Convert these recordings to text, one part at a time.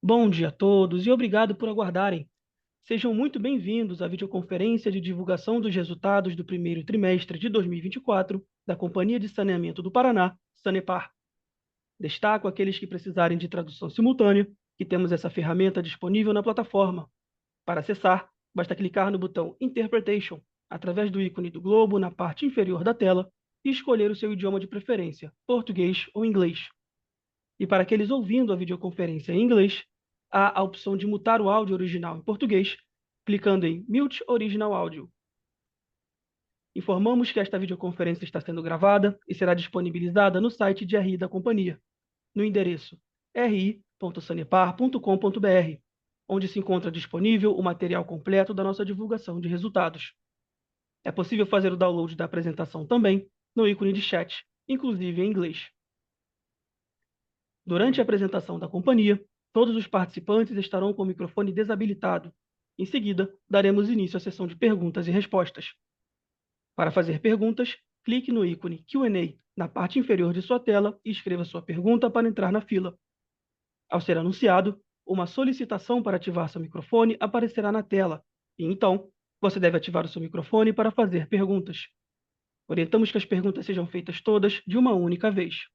Bom dia a todos e obrigado por aguardarem. Sejam muito bem-vindos à videoconferência de divulgação dos resultados do primeiro trimestre de 2024 da Companhia de Saneamento do Paraná, Sanepar. Destaco aqueles que precisarem de tradução simultânea, que temos essa ferramenta disponível na plataforma. Para acessar, basta clicar no botão Interpretation, através do ícone do globo na parte inferior da tela, e escolher o seu idioma de preferência, português ou inglês. E para aqueles ouvindo a videoconferência em inglês, há a opção de mutar o áudio original em português, clicando em Mute Original Audio. Informamos que esta videoconferência está sendo gravada e será disponibilizada no site de RI da companhia, no endereço ri.sanepar.com.br, onde se encontra disponível o material completo da nossa divulgação de resultados. É possível fazer o download da apresentação também no ícone de chat, inclusive em inglês. Durante a apresentação da companhia, todos os participantes estarão com o microfone desabilitado. Em seguida, daremos início à sessão de perguntas e respostas. Para fazer perguntas, clique no ícone Q&A na parte inferior de sua tela e escreva sua pergunta para entrar na fila. Ao ser anunciado, uma solicitação para ativar seu microfone aparecerá na tela, e então você deve ativar o seu microfone para fazer perguntas. Orientamos que as perguntas sejam feitas todas de uma única vez.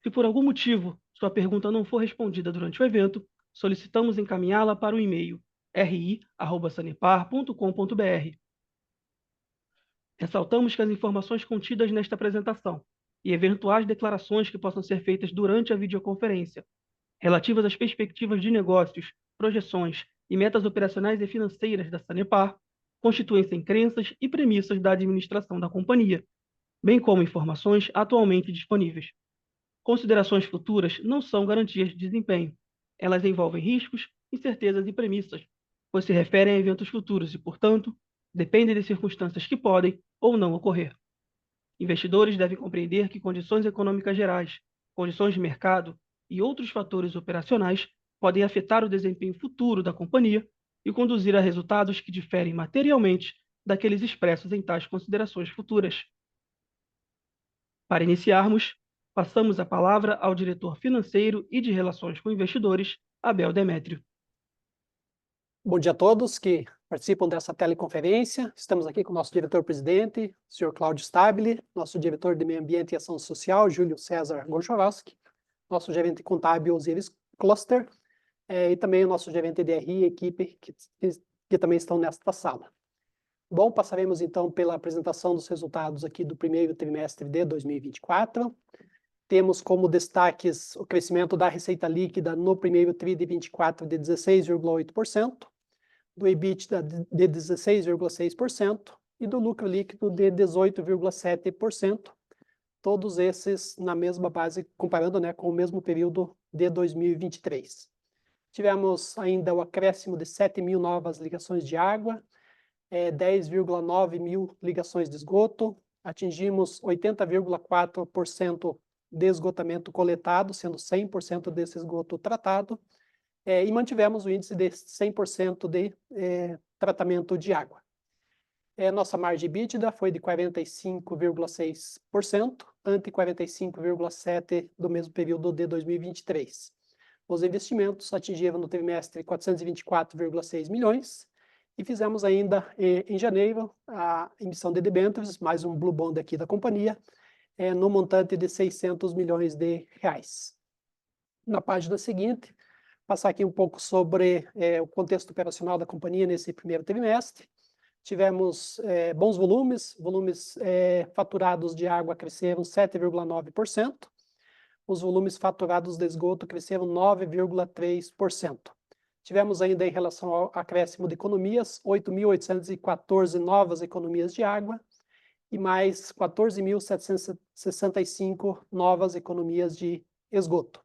Se por algum motivo sua pergunta não for respondida durante o evento, solicitamos encaminhá-la para o e-mail ri@sanepar.com.br. Ressaltamos que as informações contidas nesta apresentação e eventuais declarações que possam ser feitas durante a videoconferência, relativas às perspectivas de negócios, projeções e metas operacionais e financeiras da Sanepar, constituem-se em crenças e premissas da administração da companhia, bem como informações atualmente disponíveis. Considerações futuras não são garantias de desempenho. Elas envolvem riscos, incertezas e premissas, pois se referem a eventos futuros e, portanto, dependem de circunstâncias que podem ou não ocorrer. Investidores devem compreender que condições econômicas gerais, condições de mercado e outros fatores operacionais podem afetar o desempenho futuro da companhia e conduzir a resultados que diferem materialmente daqueles expressos em tais considerações futuras. Para iniciarmos, passamos a palavra ao diretor financeiro e de relações com investidores, Abel Demétrio. Bom dia a todos que participam dessa teleconferência. Estamos aqui com o nosso diretor-presidente, o senhor Cláudio Stabile, nosso diretor de Meio Ambiente e Ação Social, Júlio César Gonchorowski, nosso gerente contábil, Osiris Cluster, e também o nosso gerente de RI e equipe que também estão nesta sala. Bom, passaremos então pela apresentação dos resultados aqui do primeiro trimestre de 2024. Temos como destaques o crescimento da receita líquida no primeiro TRI de 24 de 16,8%, do EBITDA de 16,6% e do lucro líquido de 18,7%, todos esses na mesma base, comparando, com o mesmo período de 2023. Tivemos ainda o acréscimo de 7 mil novas ligações de água, 10,9 mil ligações de esgoto, atingimos 80,4% de esgotamento coletado, sendo 100% desse esgoto tratado, e mantivemos o índice de 100% de tratamento de água. Nossa margem EBITDA foi de 45,6%, ante 45,7% do mesmo período de 2023. Os investimentos atingiram no trimestre 424,6 milhões, e fizemos ainda, em janeiro, a emissão de debêntures, mais um Blue Bond aqui da companhia, no montante de 600 milhões de reais. Na página seguinte, passar aqui um pouco sobre o contexto operacional da companhia nesse primeiro trimestre. Tivemos bons volumes faturados de água cresceram 7,9%, os volumes faturados de esgoto cresceram 9,3%. Tivemos ainda, em relação ao acréscimo de economias, 8.814 novas economias de água e mais 14.765 novas economias de esgoto.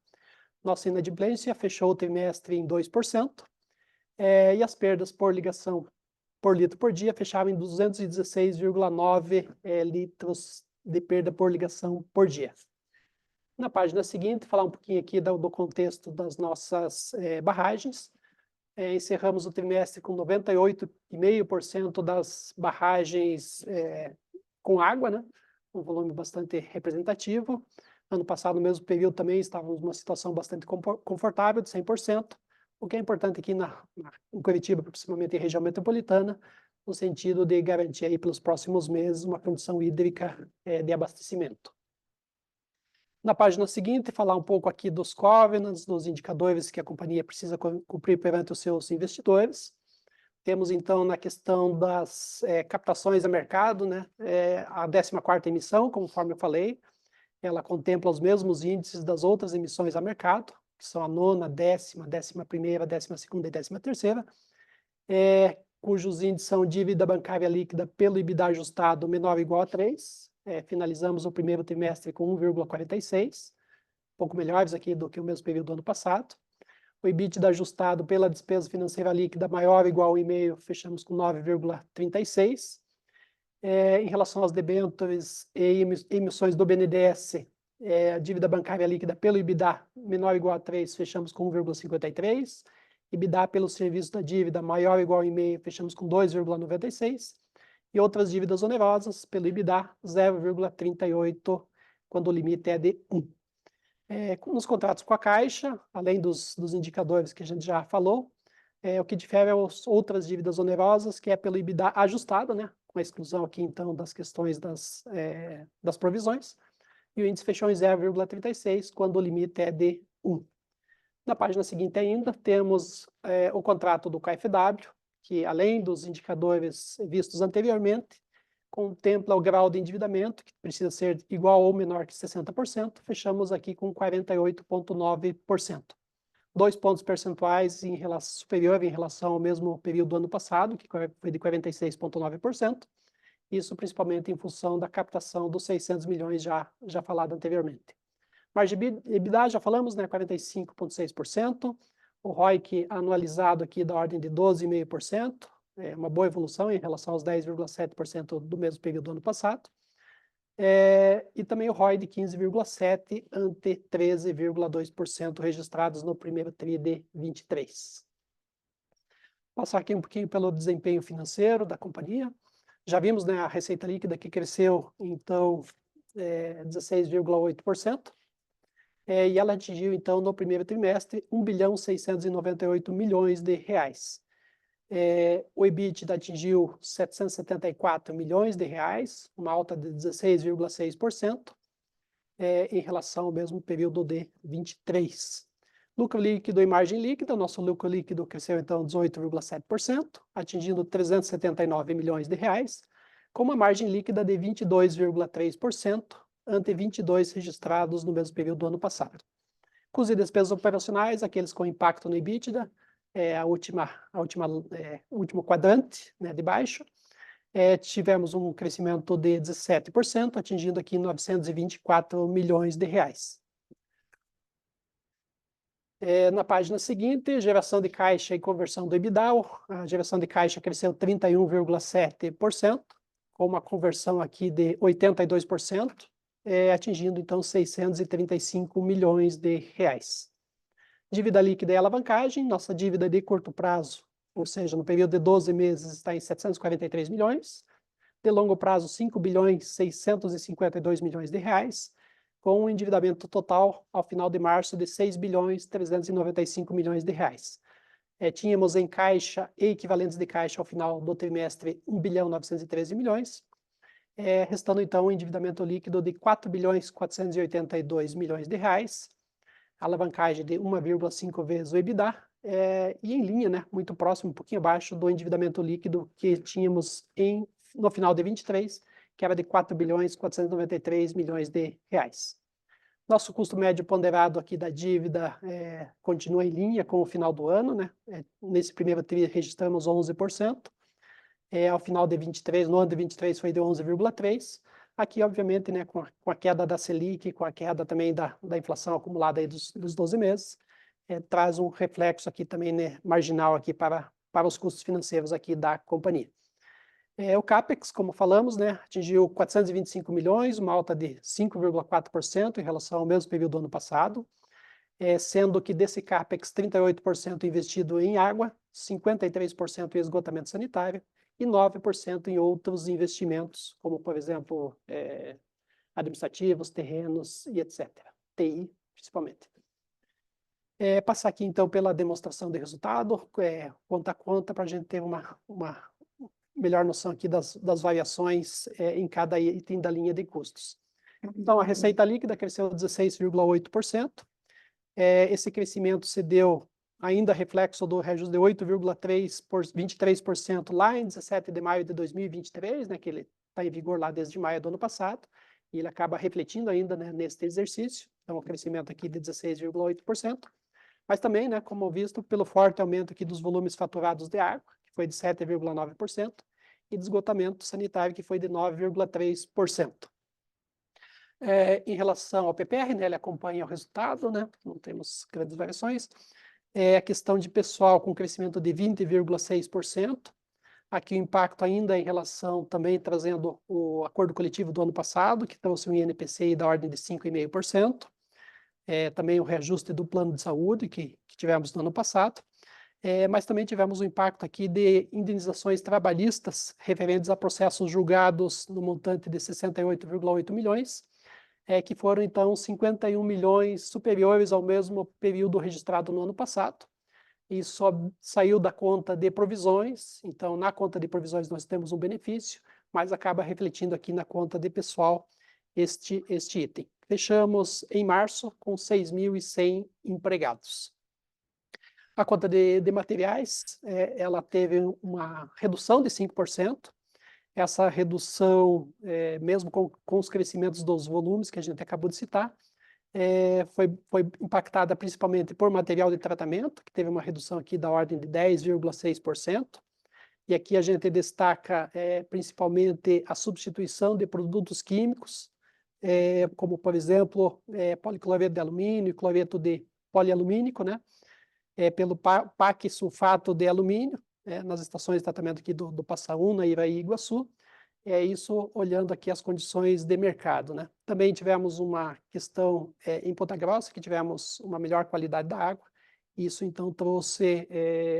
Nossa inadimplência fechou o trimestre em 2%, e as perdas por ligação por litro por dia fechavam em 216,9 litros de perda por ligação por dia. Na página seguinte, falar um pouquinho aqui do contexto das nossas barragens. Encerramos o trimestre com 98,5% das barragens com água, um volume bastante representativo. Ano passado, no mesmo período, também estávamos numa situação bastante confortável, de 100%, o que é importante aqui em Curitiba, principalmente em região metropolitana, no sentido de garantir aí pelos próximos meses uma condição hídrica de abastecimento. Na página seguinte, falar um pouco aqui dos covenants, dos indicadores que a companhia precisa cumprir perante os seus investidores. Temos, então, na questão das captações a mercado, né, a 14ª emissão, conforme eu falei, ela contempla os mesmos índices das outras emissões a mercado, que são a 9ª, 10ª, 11ª, 12ª e 13ª, cujos índices são dívida bancária líquida pelo EBITDA ajustado menor ou igual a 3. Finalizamos o primeiro trimestre com 1,46, um pouco melhores aqui do que o mesmo período do ano passado. O EBITDA ajustado pela despesa financeira líquida maior ou igual a 1,5, fechamos com 9,36. Em relação aos debêntures e emissões do BNDES, a dívida bancária líquida pelo EBITDA menor ou igual a 3, fechamos com 1,53. EBITDA pelo serviço da dívida maior ou igual a 1,5, fechamos com 2,96. E outras dívidas onerosas pelo EBITDA, 0,38, quando o limite é de 1. Nos contratos com a Caixa, além dos indicadores que a gente já falou, o que difere é as outras dívidas onerosas, que é pelo EBITDA ajustado, né, com a exclusão aqui, então, das questões das provisões, e o índice fechou em 0,36, quando o limite é de 1. Na página seguinte ainda, temos o contrato do KfW, que, além dos indicadores vistos anteriormente, contempla o grau de endividamento, que precisa ser igual ou menor que 60%, fechamos aqui com 48,9%. 2 pontos percentuais superior em relação ao mesmo período do ano passado, que foi de 46,9%, isso principalmente em função da captação dos 600 milhões já falado anteriormente. Margem EBITDA, já falamos, né, 45,6%, o ROIC anualizado aqui da ordem de 12,5%, uma boa evolução em relação aos 10,7% do mesmo período do ano passado. E também o ROI de 15,7% ante 13,2% registrados no primeiro TRI de 23. Passar aqui um pouquinho pelo desempenho financeiro da companhia. Já vimos, né, a receita líquida que cresceu, então, 16,8%. E ela atingiu, então, no primeiro trimestre, 1.698 bilhões de reais. O EBITDA atingiu 774 milhões de reais, uma alta de 16,6%, em relação ao mesmo período de 23. Lucro líquido e margem líquida, nosso lucro líquido cresceu então 18,7%, atingindo 379 milhões de reais, com uma margem líquida de 22,3%, ante 22 registrados no mesmo período do ano passado. Custos e despesas operacionais, aqueles com impacto no EBITDA, o último quadrante, né, de baixo, tivemos um crescimento de 17%, atingindo aqui 924 milhões de reais. Na página seguinte, geração de caixa e conversão do EBITDA, a geração de caixa cresceu 31,7%, com uma conversão aqui de 82%, atingindo então 635 milhões de reais. Dívida líquida e alavancagem, nossa dívida de curto prazo, ou seja, no período de 12 meses, está em 743 milhões, de longo prazo, 5.652 milhões de reais, com um endividamento total, ao final de março, de 6.395 milhões de reais. Tínhamos em caixa e equivalentes de caixa, ao final do trimestre, 1.913 milhões, restando, então, um endividamento líquido de 4.482 milhões de reais, alavancagem de 1,5 vezes o EBITDA, e em linha, né, muito próximo, um pouquinho abaixo do endividamento líquido que tínhamos no final de 23, que era de 4.493 milhões de reais. Nosso custo médio ponderado aqui da dívida continua em linha com o final do ano, né? Nesse primeiro TRI registramos 11%, ao final de 23, no ano de 23 foi de 11,3%. Aqui, obviamente, né, com a queda da Selic, com a queda também da inflação acumulada aí dos 12 meses, traz um reflexo aqui também, né, marginal aqui para os custos financeiros aqui da companhia. O CAPEX, como falamos, né, atingiu 425 milhões, uma alta de 5,4% em relação ao mesmo período do ano passado, sendo que desse CAPEX 38% investido em água, 53% em esgotamento sanitário, e 9% em outros investimentos, como, por exemplo, administrativos, terrenos e etc. TI, principalmente. Passar aqui, então, pela demonstração de resultado, conta a conta, para a gente ter uma melhor noção aqui das variações em cada item da linha de custos. Então, a receita líquida cresceu 16,8%. Esse crescimento se deu ainda reflexo do reajuste de 8,23% lá em 17 de maio de 2023, né, que ele está em vigor lá desde maio do ano passado, e ele acaba refletindo ainda, né, neste exercício. Então, o crescimento aqui de 16,8%. Mas também, né, como visto, pelo forte aumento aqui dos volumes faturados de água, que foi de 7,9%, e de esgotamento sanitário, que foi de 9,3%. Em relação ao PPR, né, ele acompanha o resultado, né, não temos grandes variações. A questão de pessoal com crescimento de 20,6%. Aqui o impacto ainda em relação, também trazendo o acordo coletivo do ano passado, que trouxe um INPC da ordem de 5,5%. Também o reajuste do plano de saúde que tivemos no ano passado. Mas também tivemos um impacto aqui de indenizações trabalhistas referentes a processos julgados no montante de 68,8 milhões, que foram, então, 51 milhões superiores ao mesmo período registrado no ano passado. E só saiu da conta de provisões, então, na conta de provisões nós temos um benefício, mas acaba refletindo aqui na conta de pessoal este item. Fechamos em março com 6.100 empregados. A conta de materiais, ela teve uma redução de 5%. Essa redução, mesmo com os crescimentos dos volumes que a gente acabou de citar, foi impactada principalmente por material de tratamento, que teve uma redução aqui da ordem de 10,6%. E aqui a gente destaca principalmente a substituição de produtos químicos, como, por exemplo, policloreto de alumínio e cloreto de polialumínico, né? Pelo PAC sulfato de alumínio, nas estações de tratamento aqui do Passaúna, Iraí e Iguaçu. Isso olhando aqui as condições de mercado, né? Também tivemos uma questão em Ponta Grossa, que tivemos uma melhor qualidade da água. Isso, então, trouxe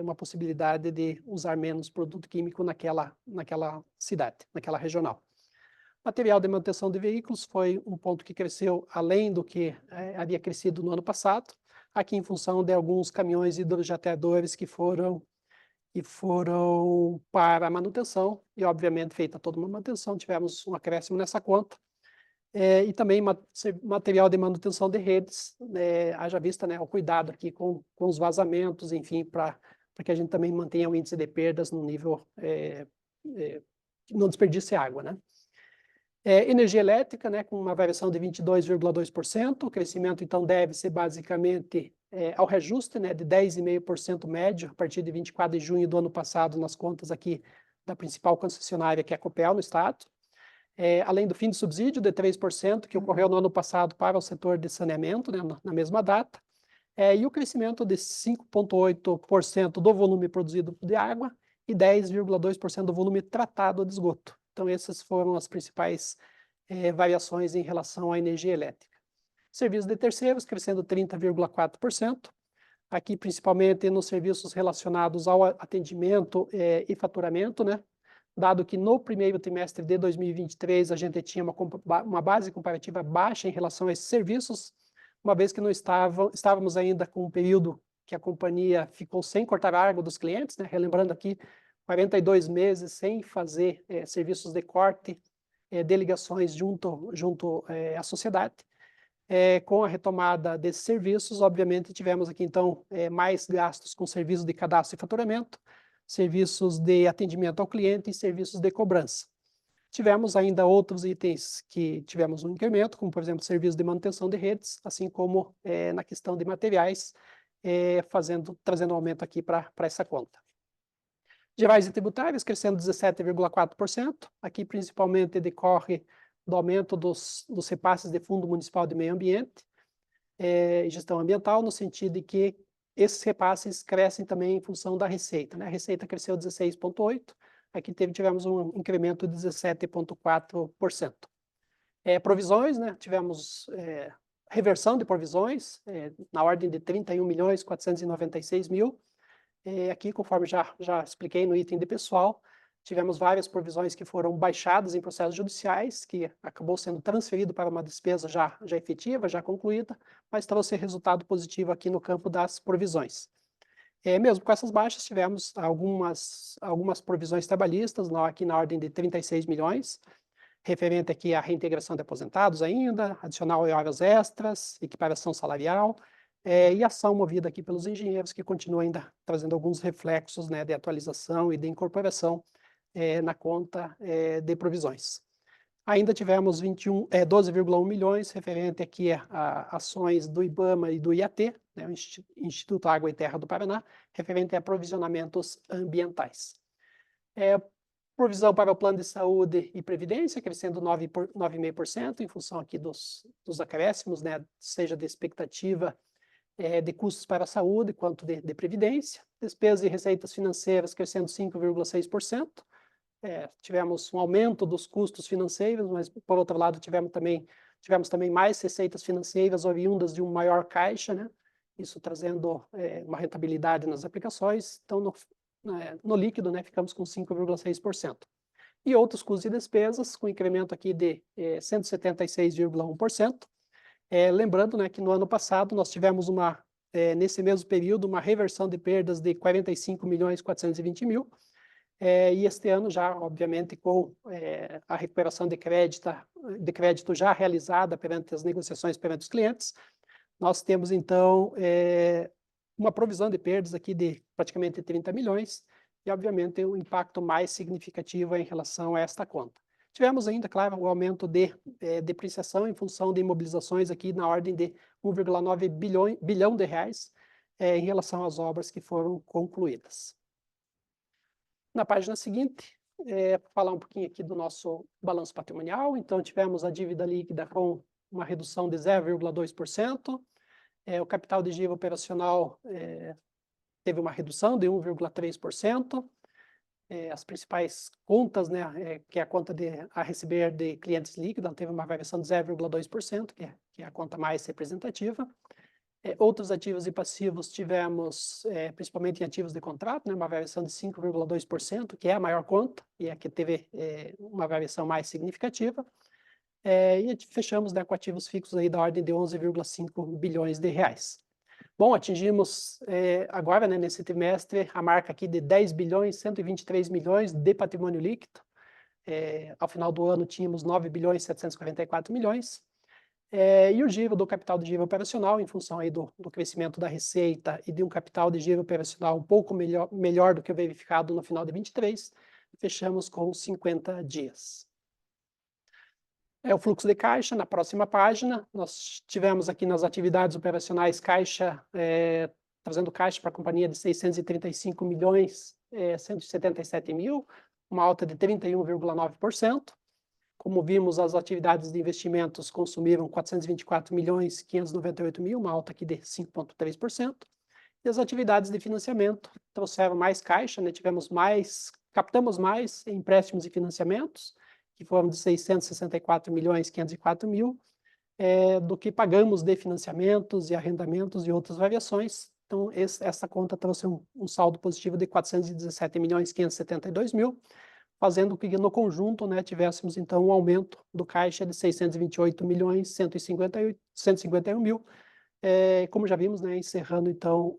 uma possibilidade de usar menos produto químico naquela cidade, naquela regional. Material de manutenção de veículos foi um ponto que cresceu além do que havia crescido no ano passado, aqui em função de alguns caminhões hidrojateadores que foram para a manutenção, e obviamente feita toda uma manutenção, tivemos um acréscimo nessa conta. E também material de manutenção de redes, haja vista, né, o cuidado aqui com os vazamentos, enfim, para que a gente também mantenha o índice de perdas no nível que não desperdice água, né? Energia elétrica, né, com uma variação de 22,2%, o crescimento, então, deve-se basicamente ao reajuste, né, de 10,5% médio, a partir de 24 de junho do ano passado, nas contas aqui da principal concessionária, que é a Copel, no estado. Além do fim de subsídio de 3%, que ocorreu no ano passado para o setor de saneamento, né, na mesma data, e o crescimento de 5,8% do volume produzido de água e 10,2% do volume tratado de esgoto. Então, essas foram as principais variações em relação à energia elétrica. Serviços de terceiros crescendo 30,4%, aqui principalmente nos serviços relacionados ao atendimento e faturamento, né? Dado que no primeiro trimestre de 2023 a gente tinha uma base comparativa baixa em relação a esses serviços, uma vez que não estávamos ainda com um período que a companhia ficou sem cortar a água dos clientes, né? Relembrando aqui, 42 meses sem fazer serviços de corte de ligações junto à sociedade. Com a retomada desses serviços, obviamente, tivemos aqui, então, mais gastos com serviços de cadastro e faturamento, serviços de atendimento ao cliente e serviços de cobrança. Tivemos ainda outros itens que tivemos um incremento, como, por exemplo, serviços de manutenção de redes, assim como na questão de materiais, trazendo um aumento aqui para essa conta. Gerais e tributários crescendo 17,4%, aqui principalmente decorre do aumento dos repasses de Fundo Municipal de Meio Ambiente e Gestão Ambiental, no sentido de que esses repasses crescem também em função da receita, né? A receita cresceu 16,8%, aqui tivemos um incremento de 17,4%. Provisões, né? Tivemos reversão de provisões na ordem de 31.496.000. Aqui, conforme já expliquei no item de pessoal, tivemos várias provisões que foram baixadas em processos judiciais, que acabou sendo transferido para uma despesa já efetiva, já concluída, mas trouxe resultado positivo aqui no campo das provisões. Mesmo com essas baixas, tivemos algumas provisões trabalhistas, aqui na ordem de 36 milhões, referente aqui à reintegração de aposentados ainda, adicional em horas extras, equiparação salarial, e ação movida aqui pelos engenheiros, que continua ainda trazendo alguns reflexos, né, de atualização e de incorporação na conta de provisões. Ainda tivemos 12,1 milhões referente aqui a ações do IBAMA e do IAT, né, o Instituto Água e Terra do Paraná, referente a provisionamentos ambientais. Provisão para o plano de saúde e previdência, crescendo 9,5%, em função aqui dos acréscimos, né, seja de expectativa de custos para a saúde, quanto de previdência. Despesas e receitas financeiras crescendo 5,6%. Tivemos um aumento dos custos financeiros, mas, por outro lado, tivemos também mais receitas financeiras oriundas de um maior caixa, né? Isso trazendo uma rentabilidade nas aplicações. Então, no líquido, né, ficamos com 5,6%. E outros custos e despesas, com incremento aqui de 176,1%. Lembrando, né, que no ano passado nós tivemos nesse mesmo período, uma reversão de perdas de 45.420.000, e este ano já, obviamente, com a recuperação de crédito já realizada perante as negociações perante os clientes, nós temos, então, uma provisão de perdas aqui de praticamente 30 milhões, e, obviamente, um impacto mais significativo em relação a esta conta. Tivemos ainda, claro, o aumento de depreciação em função de imobilizações aqui na ordem de 1,9 bilhão de reais em relação às obras que foram concluídas. Na página seguinte, falar um pouquinho aqui do nosso balanço patrimonial. Então, tivemos a dívida líquida com uma redução de 0,2%. O capital de giro operacional teve uma redução de 1,3%. As principais contas, né, que é a conta a receber de clientes líquidos, teve uma variação de 0,2%, que é a conta mais representativa. Outros ativos e passivos tivemos, principalmente em ativos de contrato, né, uma variação de 5,2%, que é a maior conta, e é a que teve uma variação mais significativa. E fechamos, né, com ativos fixos aí da ordem de 11,5 bilhões de reais. Bom, atingimos agora, né, nesse trimestre, a marca aqui de 10 bilhões, 123 milhões de patrimônio líquido. Ao final do ano, tínhamos 9 bilhões, 744 milhões. E o giro do capital de giro operacional, em função aí do crescimento da receita e de um capital de giro operacional um pouco melhor do que o verificado no final de 23, fechamos com 50 dias. O fluxo de caixa, na próxima página, nós tivemos aqui nas atividades operacionais caixa, trazendo caixa para a companhia de 635 milhões, 177 mil, uma alta de 31,9%. Como vimos, as atividades de investimentos consumiram 424 milhões, 598 mil, uma alta aqui de 5,3%. E as atividades de financiamento trouxeram mais caixa, né? Captamos mais em empréstimos e financiamentos, que foram de 664 milhões, 504 mil, do que pagamos de financiamentos e arrendamentos e outras variações. Então, essa conta trouxe um saldo positivo de 417 milhões, 572 mil, fazendo com que no conjunto, né, tivéssemos então um aumento do caixa de 628 milhões, 151 mil, como já vimos, né, encerrando então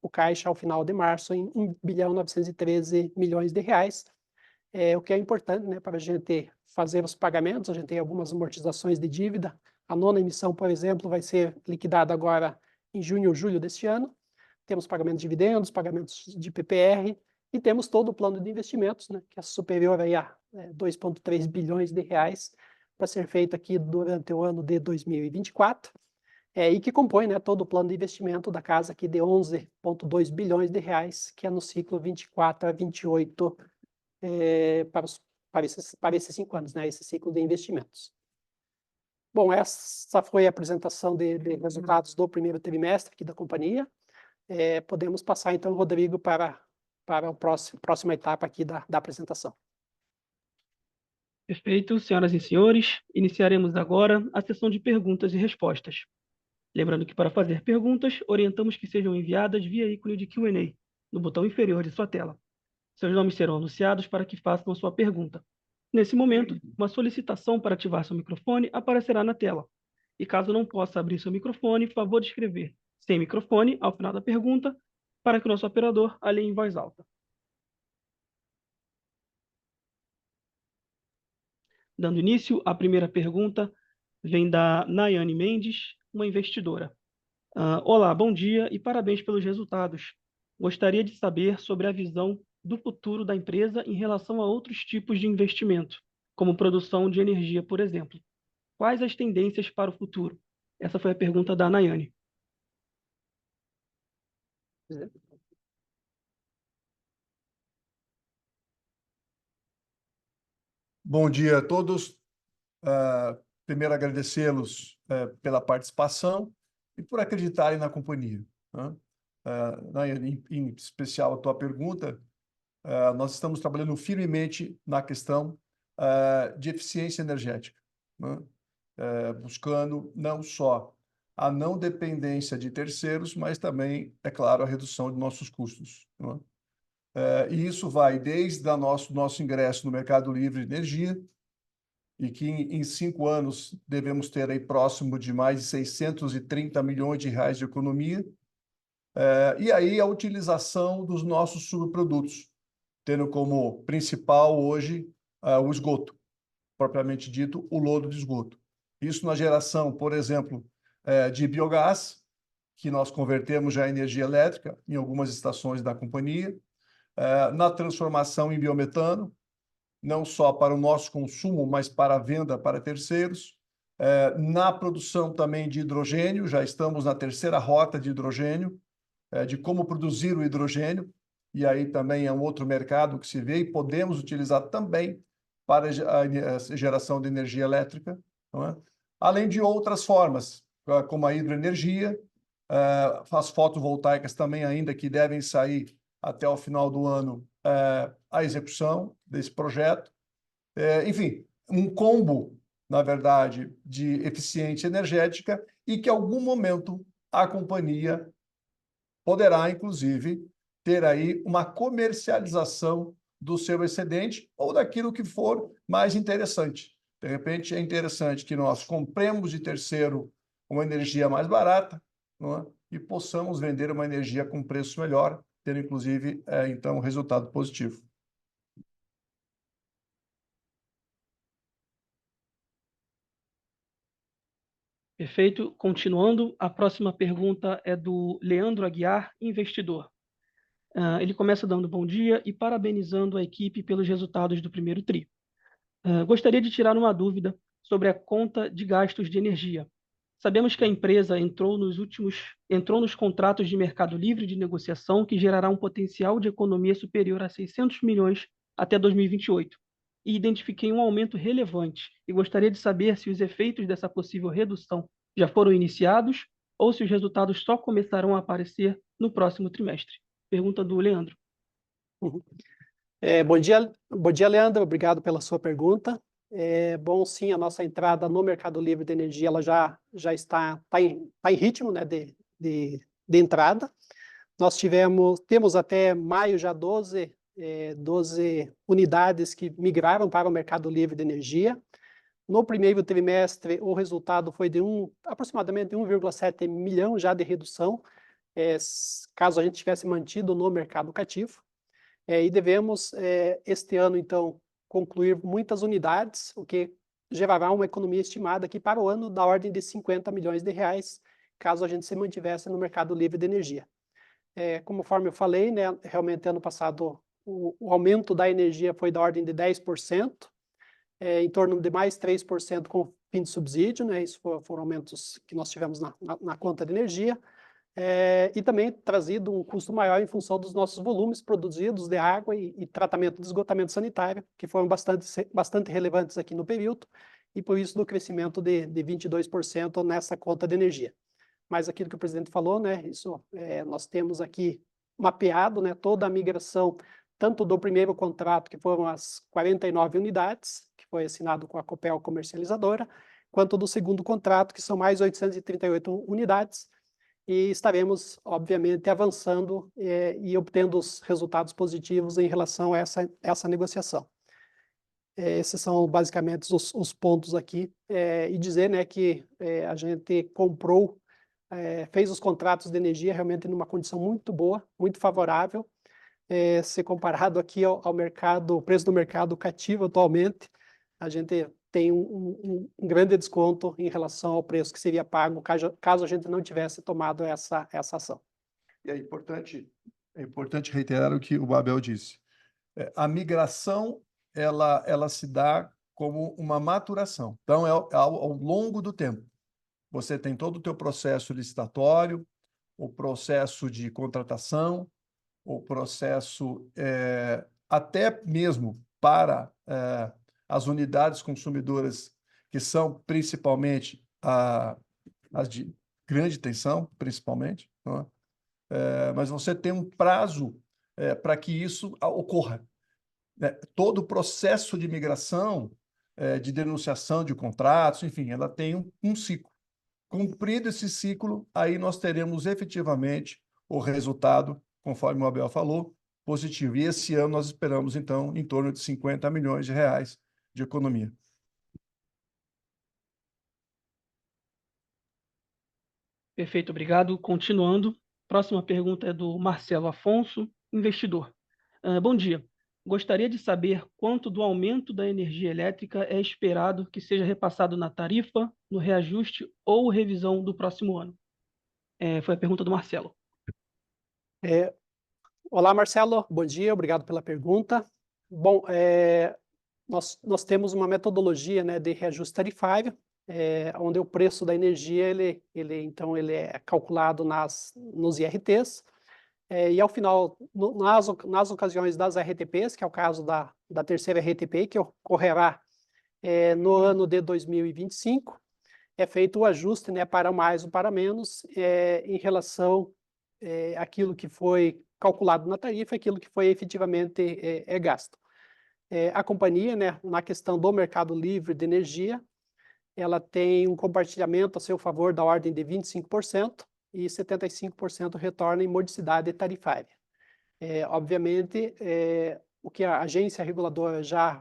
o caixa ao final de março em 1 bilhão 913 milhões de reais, o que é importante, né, para a gente fazer os pagamentos. A gente tem algumas amortizações de dívida. A nona emissão, por exemplo, vai ser liquidada agora em junho ou julho deste ano. Temos pagamentos de dividendos, pagamentos de PPR, e temos todo o plano de investimentos, né, que é superior aí a 2,3 bilhões de reais para ser feito aqui durante o ano de 2024, e que compõe, né, todo o plano de investimento da casa aqui de 11,2 bilhões de reais, que é no ciclo 24 a 28, para esses 5 anos, né, esse ciclo de investimentos. Bom, essa foi a apresentação de resultados do primeiro trimestre aqui da companhia. Podemos passar, então, Rodrigo, para a próxima etapa aqui da apresentação. Perfeito, senhoras e senhores. Iniciaremos agora a sessão de perguntas e respostas. Lembrando que, para fazer perguntas, orientamos que sejam enviadas via ícone de Q&A, no botão inferior de sua tela. Seus nomes serão anunciados para que façam a sua pergunta. Nesse momento, uma solicitação para ativar seu microfone aparecerá na tela. E caso não possa abrir seu microfone, por favor de escrever sem microfone ao final da pergunta para que o nosso operador a leia em voz alta. Dando início, a primeira pergunta vem da Nayane Mendes, uma investidora. Olá, bom dia e parabéns pelos resultados. Gostaria de saber sobre a visão do futuro da empresa em relação a outros tipos de investimento, como produção de energia, por exemplo. Quais as tendências para o futuro? Essa foi a pergunta da Nayane. Bom dia a todos. Primeiro, agradecê-los pela participação e por acreditarem na companhia, né? Em especial a tua pergunta, nós estamos trabalhando firmemente na questão de eficiência energética, né? Buscando não só a não dependência de terceiros, mas também, é claro, a redução de nossos custos, né? E isso vai desde o nosso ingresso no mercado livre de energia, e que em 5 anos devemos ter aí próximo de mais de 630 milhões de reais de economia, e aí a utilização dos nossos subprodutos, tendo como principal hoje o esgoto, propriamente dito, o lodo de esgoto. Isso na geração, por exemplo, de biogás, que nós convertemos já em energia elétrica em algumas estações da companhia, na transformação em biometano, não só para o nosso consumo, mas para a venda para terceiros. Na produção também de hidrogênio, já estamos na terceira rota de hidrogênio, de como produzir o hidrogênio, e aí também é um outro mercado que se vê e podemos utilizar também para a geração de energia elétrica, não é? Além de outras formas, como a hidroenergia, as fotovoltaicas também ainda que devem sair até o final do ano a execução desse projeto. Enfim, um combo, na verdade, de eficiência energética e que, em algum momento, a companhia poderá, inclusive, ter aí uma comercialização do seu excedente ou daquilo que for mais interessante. De repente, é interessante que nós compremos de terceiro uma energia mais barata, não é? E possamos vender uma energia com preço melhor, tendo, inclusive, então, resultado positivo. Perfeito. Continuando, a próxima pergunta é do Leandro Aguiar, investidor. Ele começa dando bom dia e parabenizando a equipe pelos resultados do primeiro TRI. Gostaria de tirar uma dúvida sobre a conta de gastos de energia. Sabemos que a empresa entrou nos contratos de mercado livre de negociação que gerará um potencial de economia superior a 600 milhões até 2028. E identifiquei um aumento relevante e gostaria de saber se os efeitos dessa possível redução já foram iniciados ou se os resultados só começarão a aparecer no próximo trimestre. Pergunta do Leandro. Bom dia, Leandro. Obrigado pela sua pergunta. Bom, sim, a nossa entrada no mercado livre de energia ela já está em ritmo, né, de entrada. Nós temos até maio já 12 unidades que migraram para o mercado livre de energia. No primeiro trimestre, o resultado foi de aproximadamente 1,7 milhão já de redução, caso a gente tivesse mantido no mercado cativo. E devemos, este ano, então, concluir muitas unidades, o que gerará uma economia estimada aqui para o ano da ordem de 50 milhões de reais, caso a gente se mantivesse no mercado livre de energia. Conforme eu falei, né, realmente, ano passado, o aumento da energia foi da ordem de 10%, em torno de mais 3% com fim de subsídio, né, isso foram aumentos que nós tivemos na conta de energia, e também trazido um custo maior em função dos nossos volumes produzidos de água e tratamento de esgotamento sanitário, que foram bastante relevantes aqui no período, e por isso do crescimento de 22% nessa conta de energia. Mas aquilo que o presidente falou, né, nós temos aqui mapeado, né, toda a migração, tanto do primeiro contrato, que foram as 49 unidades, que foi assinado com a Copel comercializadora, quanto do segundo contrato, que são mais 838 unidades, e estaremos, obviamente, avançando e obtendo os resultados positivos em relação a essa negociação. Esses são basicamente os pontos aqui, e dizer, né, que a gente comprou, fez os contratos de energia realmente numa condição muito boa, muito favorável, se comparado aqui ao mercado, o preço do mercado cativo atualmente, a gente tem um grande desconto em relação ao preço que seria pago caso a gente não tivesse tomado essa ação. E é importante reiterar o que o Babel disse. A migração, ela se dá como uma maturação. Então, ao longo do tempo. Você tem todo o teu processo licitatório, o processo de contratação, o processo até mesmo para as unidades consumidoras, que são principalmente as de grande tensão, principalmente, não é? Mas você tem um prazo para que isso ocorra, né? Todo o processo de migração, de denunciação de contratos, enfim, ela tem um ciclo. Cumprido esse ciclo, aí nós teremos efetivamente o resultado, conforme o Abel falou, positivo. E esse ano nós esperamos, então, em torno de 50 milhões de reais de economia. Perfeito, obrigado. Continuando, próxima pergunta é do Marcelo Afonso, investidor. Bom dia. Gostaria de saber quanto do aumento da energia elétrica é esperado que seja repassado na tarifa, no reajuste ou revisão do próximo ano. Foi a pergunta do Marcelo. Olá, Marcelo, bom dia, obrigado pela pergunta. Bom, nós temos uma metodologia, né, de reajuste tarifário, onde o preço da energia então ele é calculado nos IRTs, e ao final, nas ocasiões das RTPs, que é o caso da terceira RTP, que ocorrerá no ano de 2025, é feito o ajuste, né, para mais ou para menos, em relação àquilo que foi calculado na tarifa e aquilo que foi efetivamente gasto. A companhia, né, na questão do mercado livre de energia, ela tem um compartilhamento a seu favor da ordem de 25% e 75% retorna em modicidade tarifária. Obviamente, o que a agência reguladora já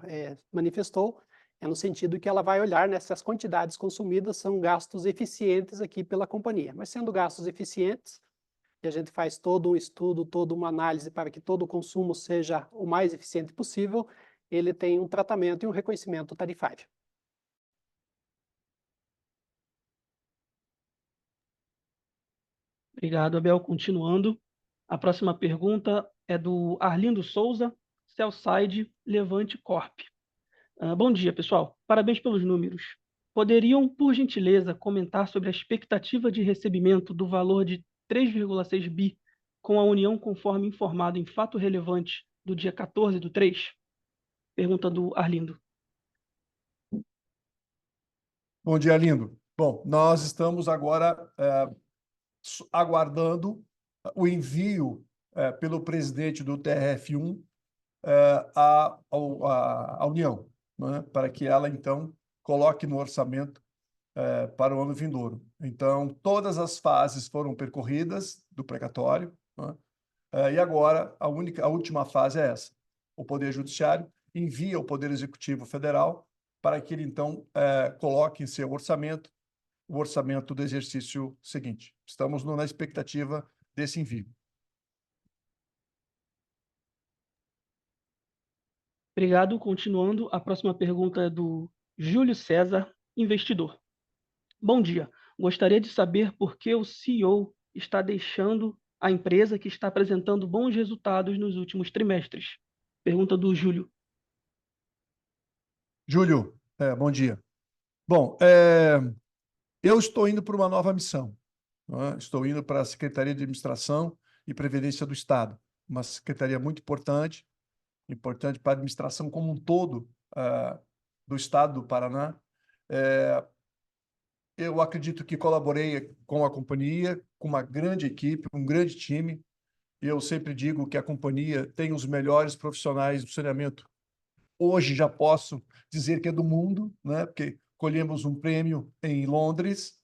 manifestou é no sentido que ela vai olhar, né, se as quantidades consumidas são gastos eficientes aqui pela companhia. Mas sendo gastos eficientes, e a gente faz todo um estudo, toda uma análise para que todo o consumo seja o mais eficiente possível, ele tem um tratamento e um reconhecimento tarifário. Obrigado, Abel. Continuando, a próxima pergunta é do Arlindo Souza, Cellside Levante Corp. Bom dia, pessoal. Parabéns pelos números. Poderiam, por gentileza, comentar sobre a expectativa de recebimento do valor de 3,6 bi com a União, conforme informado em fato relevante do dia 14/3? Pergunta do Arlindo. Bom dia, Lindo. Bom, nós estamos agora aguardando o envio pelo presidente do TRF1 à União, né, para que ela, então, coloque no orçamento para o ano vindouro. Então, todas as fases foram percorridas do precatório, né, e agora a última fase é essa. O Poder Judiciário envia ao Poder Executivo Federal para que ele, então, coloque em seu orçamento o orçamento do exercício seguinte. Estamos na expectativa desse envio. Obrigado. Continuando, a próxima pergunta é do Júlio César, investidor. Bom dia. Gostaria de saber por que o CEO está deixando a empresa que está apresentando bons resultados nos últimos trimestres. Pergunta do Júlio. Júlio, bom dia. Bom, eu estou indo para uma nova missão, né? Estou indo para a Secretaria de Administração e Previdência do Estado, uma secretaria muito importante para a administração como um todo do Estado do Paraná. Eu acredito que colaborei com a companhia, com uma grande equipe, um grande time. Eu sempre digo que a companhia tem os melhores profissionais do saneamento. Hoje já posso dizer que é do mundo, né? Porque colhemos um prêmio em Londres,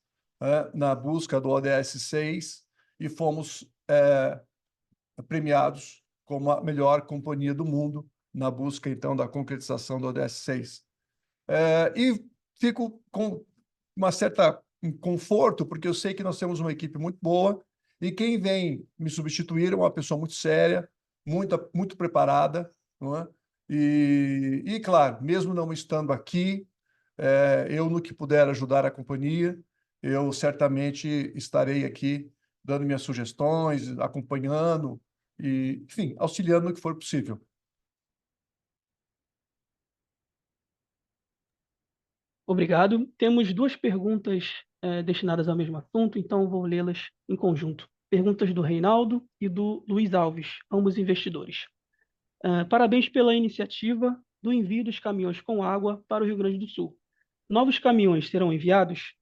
na busca do ODS 6, e fomos premiados como a melhor companhia do mundo na busca, então, da concretização do ODS 6. E fico com uma certa conforto, porque eu sei que nós temos uma equipe muito boa e quem vem me substituir é uma pessoa muito séria, muito preparada, não é? E, claro, mesmo não estando aqui, eu, no que puder ajudar a companhia, eu certamente estarei aqui dando minhas sugestões, acompanhando e, enfim, auxiliando no que for possível. Obrigado. Temos duas perguntas destinadas ao mesmo assunto, então vou lê-las em conjunto. Perguntas do Reinaldo e do Luiz Alves, ambos investidores. Parabéns pela iniciativa do envio dos caminhões com água para o Rio Grande do Sul. Novos caminhões serão enviados?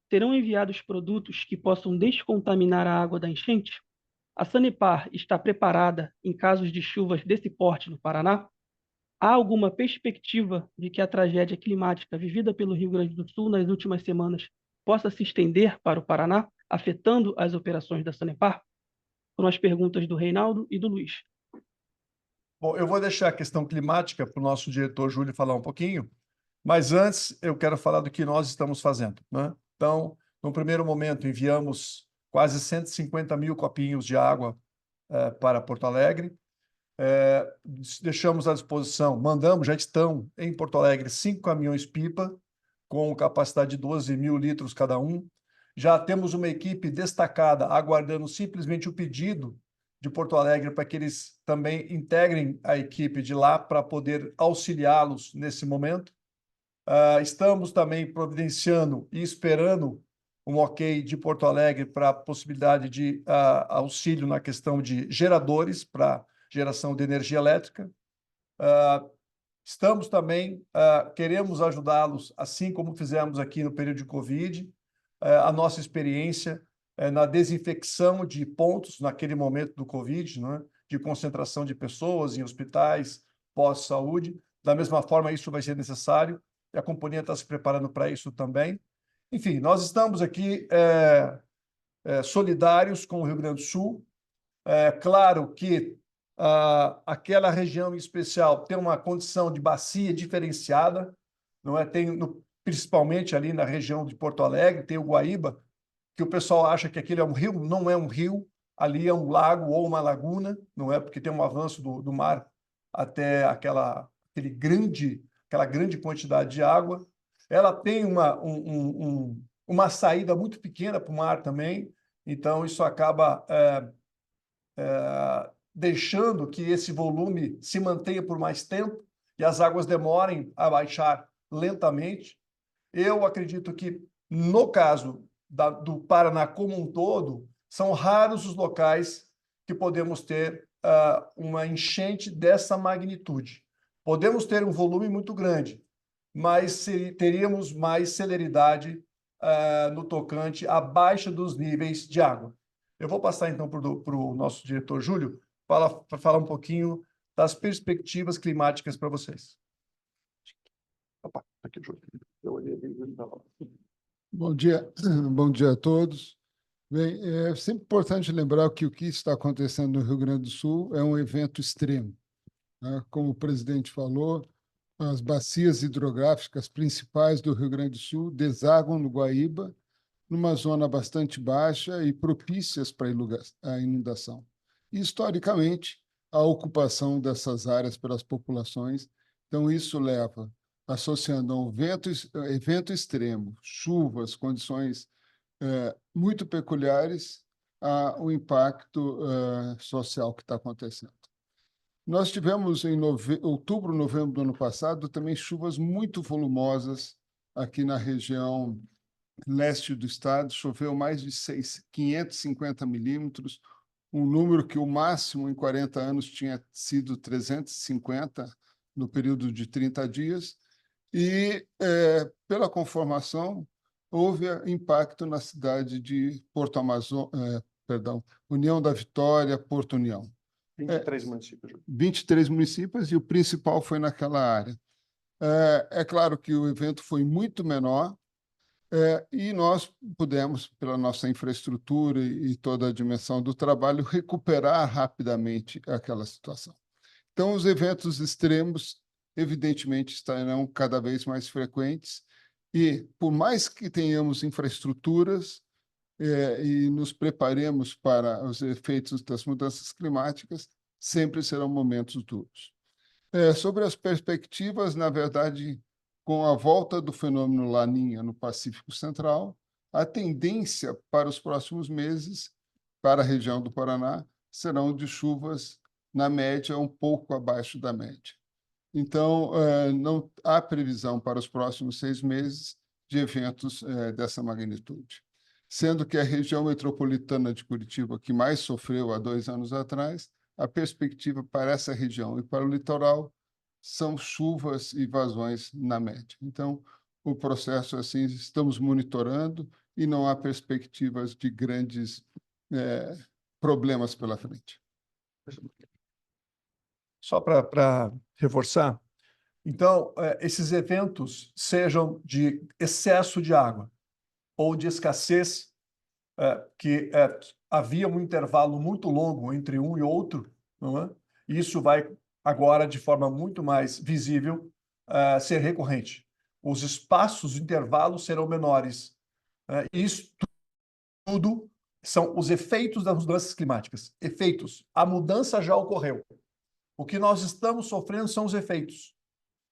Serão enviados produtos que possam descontaminar a água da enchente? A Sanepar está preparada em casos de chuvas desse porte no Paraná? Há alguma perspectiva de que a tragédia climática vivida pelo Rio Grande do Sul nas últimas semanas possa se estender para o Paraná, afetando as operações da Sanepar? Foram as perguntas do Reinaldo e do Luiz. Bom, eu vou deixar a questão climática para o nosso diretor Júlio falar um pouquinho, mas antes eu quero falar do que nós estamos fazendo, né? Então, no primeiro momento, enviamos quase 150 mil copinhos de água para Porto Alegre. Deixamos à disposição, já estão em Porto Alegre 5 caminhões-pipa, com capacidade de 12 mil litros cada um. Já temos uma equipe destacada, aguardando simplesmente o pedido de Porto Alegre para que eles também integrem a equipe de lá para poder auxiliá-los nesse momento. Estamos também providenciando e esperando um ok de Porto Alegre para a possibilidade de auxílio na questão de geradores para geração de energia elétrica. Estamos também, queremos ajudá-los, assim como fizemos aqui no período de Covid, a nossa experiência na desinfecção de pontos naquele momento do Covid, né, de concentração de pessoas em hospitais, pós-saúde. Da mesma forma, isso vai ser necessário e a companhia está se preparando para isso também. Enfim, nós estamos aqui solidários com o Rio Grande do Sul. Claro que aquela região em especial tem uma condição de bacia diferenciada, não é? Principalmente ali na região de Porto Alegre, tem o Guaíba, que o pessoal acha que aquele é um rio, não é um rio, ali é um lago ou uma laguna, não é? Porque tem um avanço do mar até aquela grande quantidade de água. Ela tem uma saída muito pequena para o mar também, então isso acaba deixando que esse volume se mantenha por mais tempo e as águas demorem a baixar lentamente. Eu acredito que, no caso do Paraná como um todo, são raros os locais que podemos ter uma enchente dessa magnitude. Podemos ter um volume muito grande, mas teríamos mais celeridade no tocante à baixa dos níveis de água. Eu vou passar, então, para o nosso diretor Júlio, para falar um pouquinho das perspectivas climáticas para vocês. Opa, aqui, Júlio. Bom dia a todos. Bem, é sempre importante lembrar que o que está acontecendo no Rio Grande do Sul é um evento extremo, né? Como o presidente falou, as bacias hidrográficas principais do Rio Grande do Sul desaguam no Guaíba, numa zona bastante baixa e propícias para a inundação. E, historicamente, a ocupação dessas áreas pelas populações, então isso leva, associando a um evento extremo, chuvas, condições muito peculiares, ao impacto social que está acontecendo. Nós tivemos em outubro, novembro do ano passado, também chuvas muito volumosas aqui na região leste do estado. Choveu mais de 550 milímetros, um número que o máximo em 40 anos tinha sido 350 no período de 30 dias. E, pela conformação, houve impacto na cidade de União da Vitória, Porto União. 23 municípios. 23 municípios, e o principal foi naquela área. É claro que o evento foi muito menor, E nós pudemos, pela nossa infraestrutura e toda a dimensão do trabalho, recuperar rapidamente aquela situação. Então, os eventos extremos, evidentemente, estarão cada vez mais frequentes e, por mais que tenhamos infraestruturas e nos preparemos para os efeitos das mudanças climáticas, sempre serão momentos duros. Sobre as perspectivas, na verdade, com a volta do fenômeno Laninha no Pacífico Central, a tendência para os próximos meses, para a região do Paraná, serão de chuvas, na média, um pouco abaixo da média. Então, não há previsão para os próximos 6 meses de eventos dessa magnitude. Sendo que a região metropolitana de Curitiba, que mais sofreu há 2 anos atrás, a perspectiva para essa região e para o litoral são chuvas e vazões na média. Então, o processo, assim, estamos monitorando e não há perspectivas de grandes problemas pela frente. Só para reforçar, então, esses eventos, sejam de excesso de água ou de escassez, que havia um intervalo muito longo entre um e outro, não é? Isso vai agora, de forma muito mais visível, ser recorrente. Os espaços, os intervalos serão menores. Isso tudo são os efeitos das mudanças climáticas. Efeitos. A mudança já ocorreu. O que nós estamos sofrendo são os efeitos.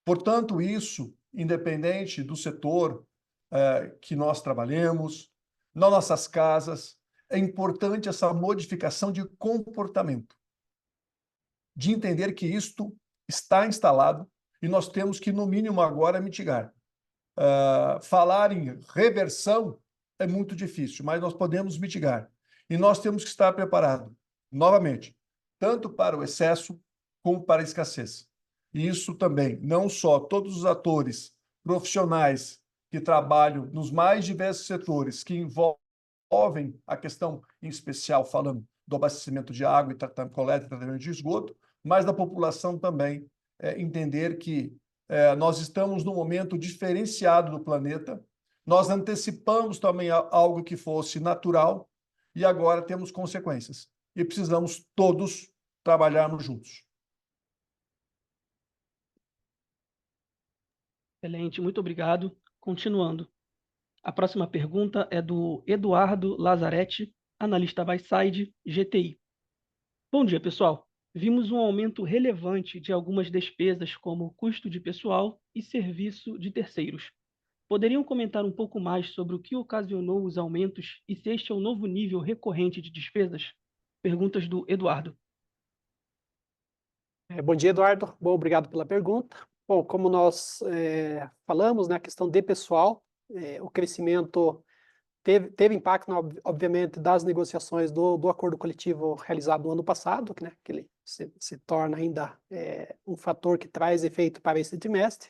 Portanto, isso, independente do setor que nós trabalhemos, nas nossas casas, é importante essa modificação de comportamento, de entender que isto está instalado e nós temos que, no mínimo, agora mitigar. Falar em reversão é muito difícil, mas nós podemos mitigar. E nós temos que estar preparados, novamente, tanto para o excesso como para a escassez. E isso também, não só todos os atores profissionais que trabalham nos mais diversos setores que envolvem a questão, em especial, falando do abastecimento de água e coleta e tratamento de esgoto, mas da população também entender que nós estamos num momento diferenciado do planeta, nós antecipamos também algo que fosse natural e agora temos consequências. E precisamos todos trabalharmos juntos. Excelente, muito obrigado. Continuando. A próxima pergunta é do Eduardo Lazzaretti, analista Buyside, GTI. Bom dia, pessoal. Vimos um aumento relevante de algumas despesas, como custo de pessoal e serviço de terceiros. Poderiam comentar um pouco mais sobre o que ocasionou os aumentos e se este é um novo nível recorrente de despesas? Perguntas do Eduardo. Bom dia, Eduardo. Bom, obrigado pela pergunta. Bom, como nós falamos, né, a questão de pessoal, o crescimento teve impacto, obviamente, das negociações do acordo coletivo realizado no ano passado, né, que ele se torna ainda um fator que traz efeito para esse trimestre,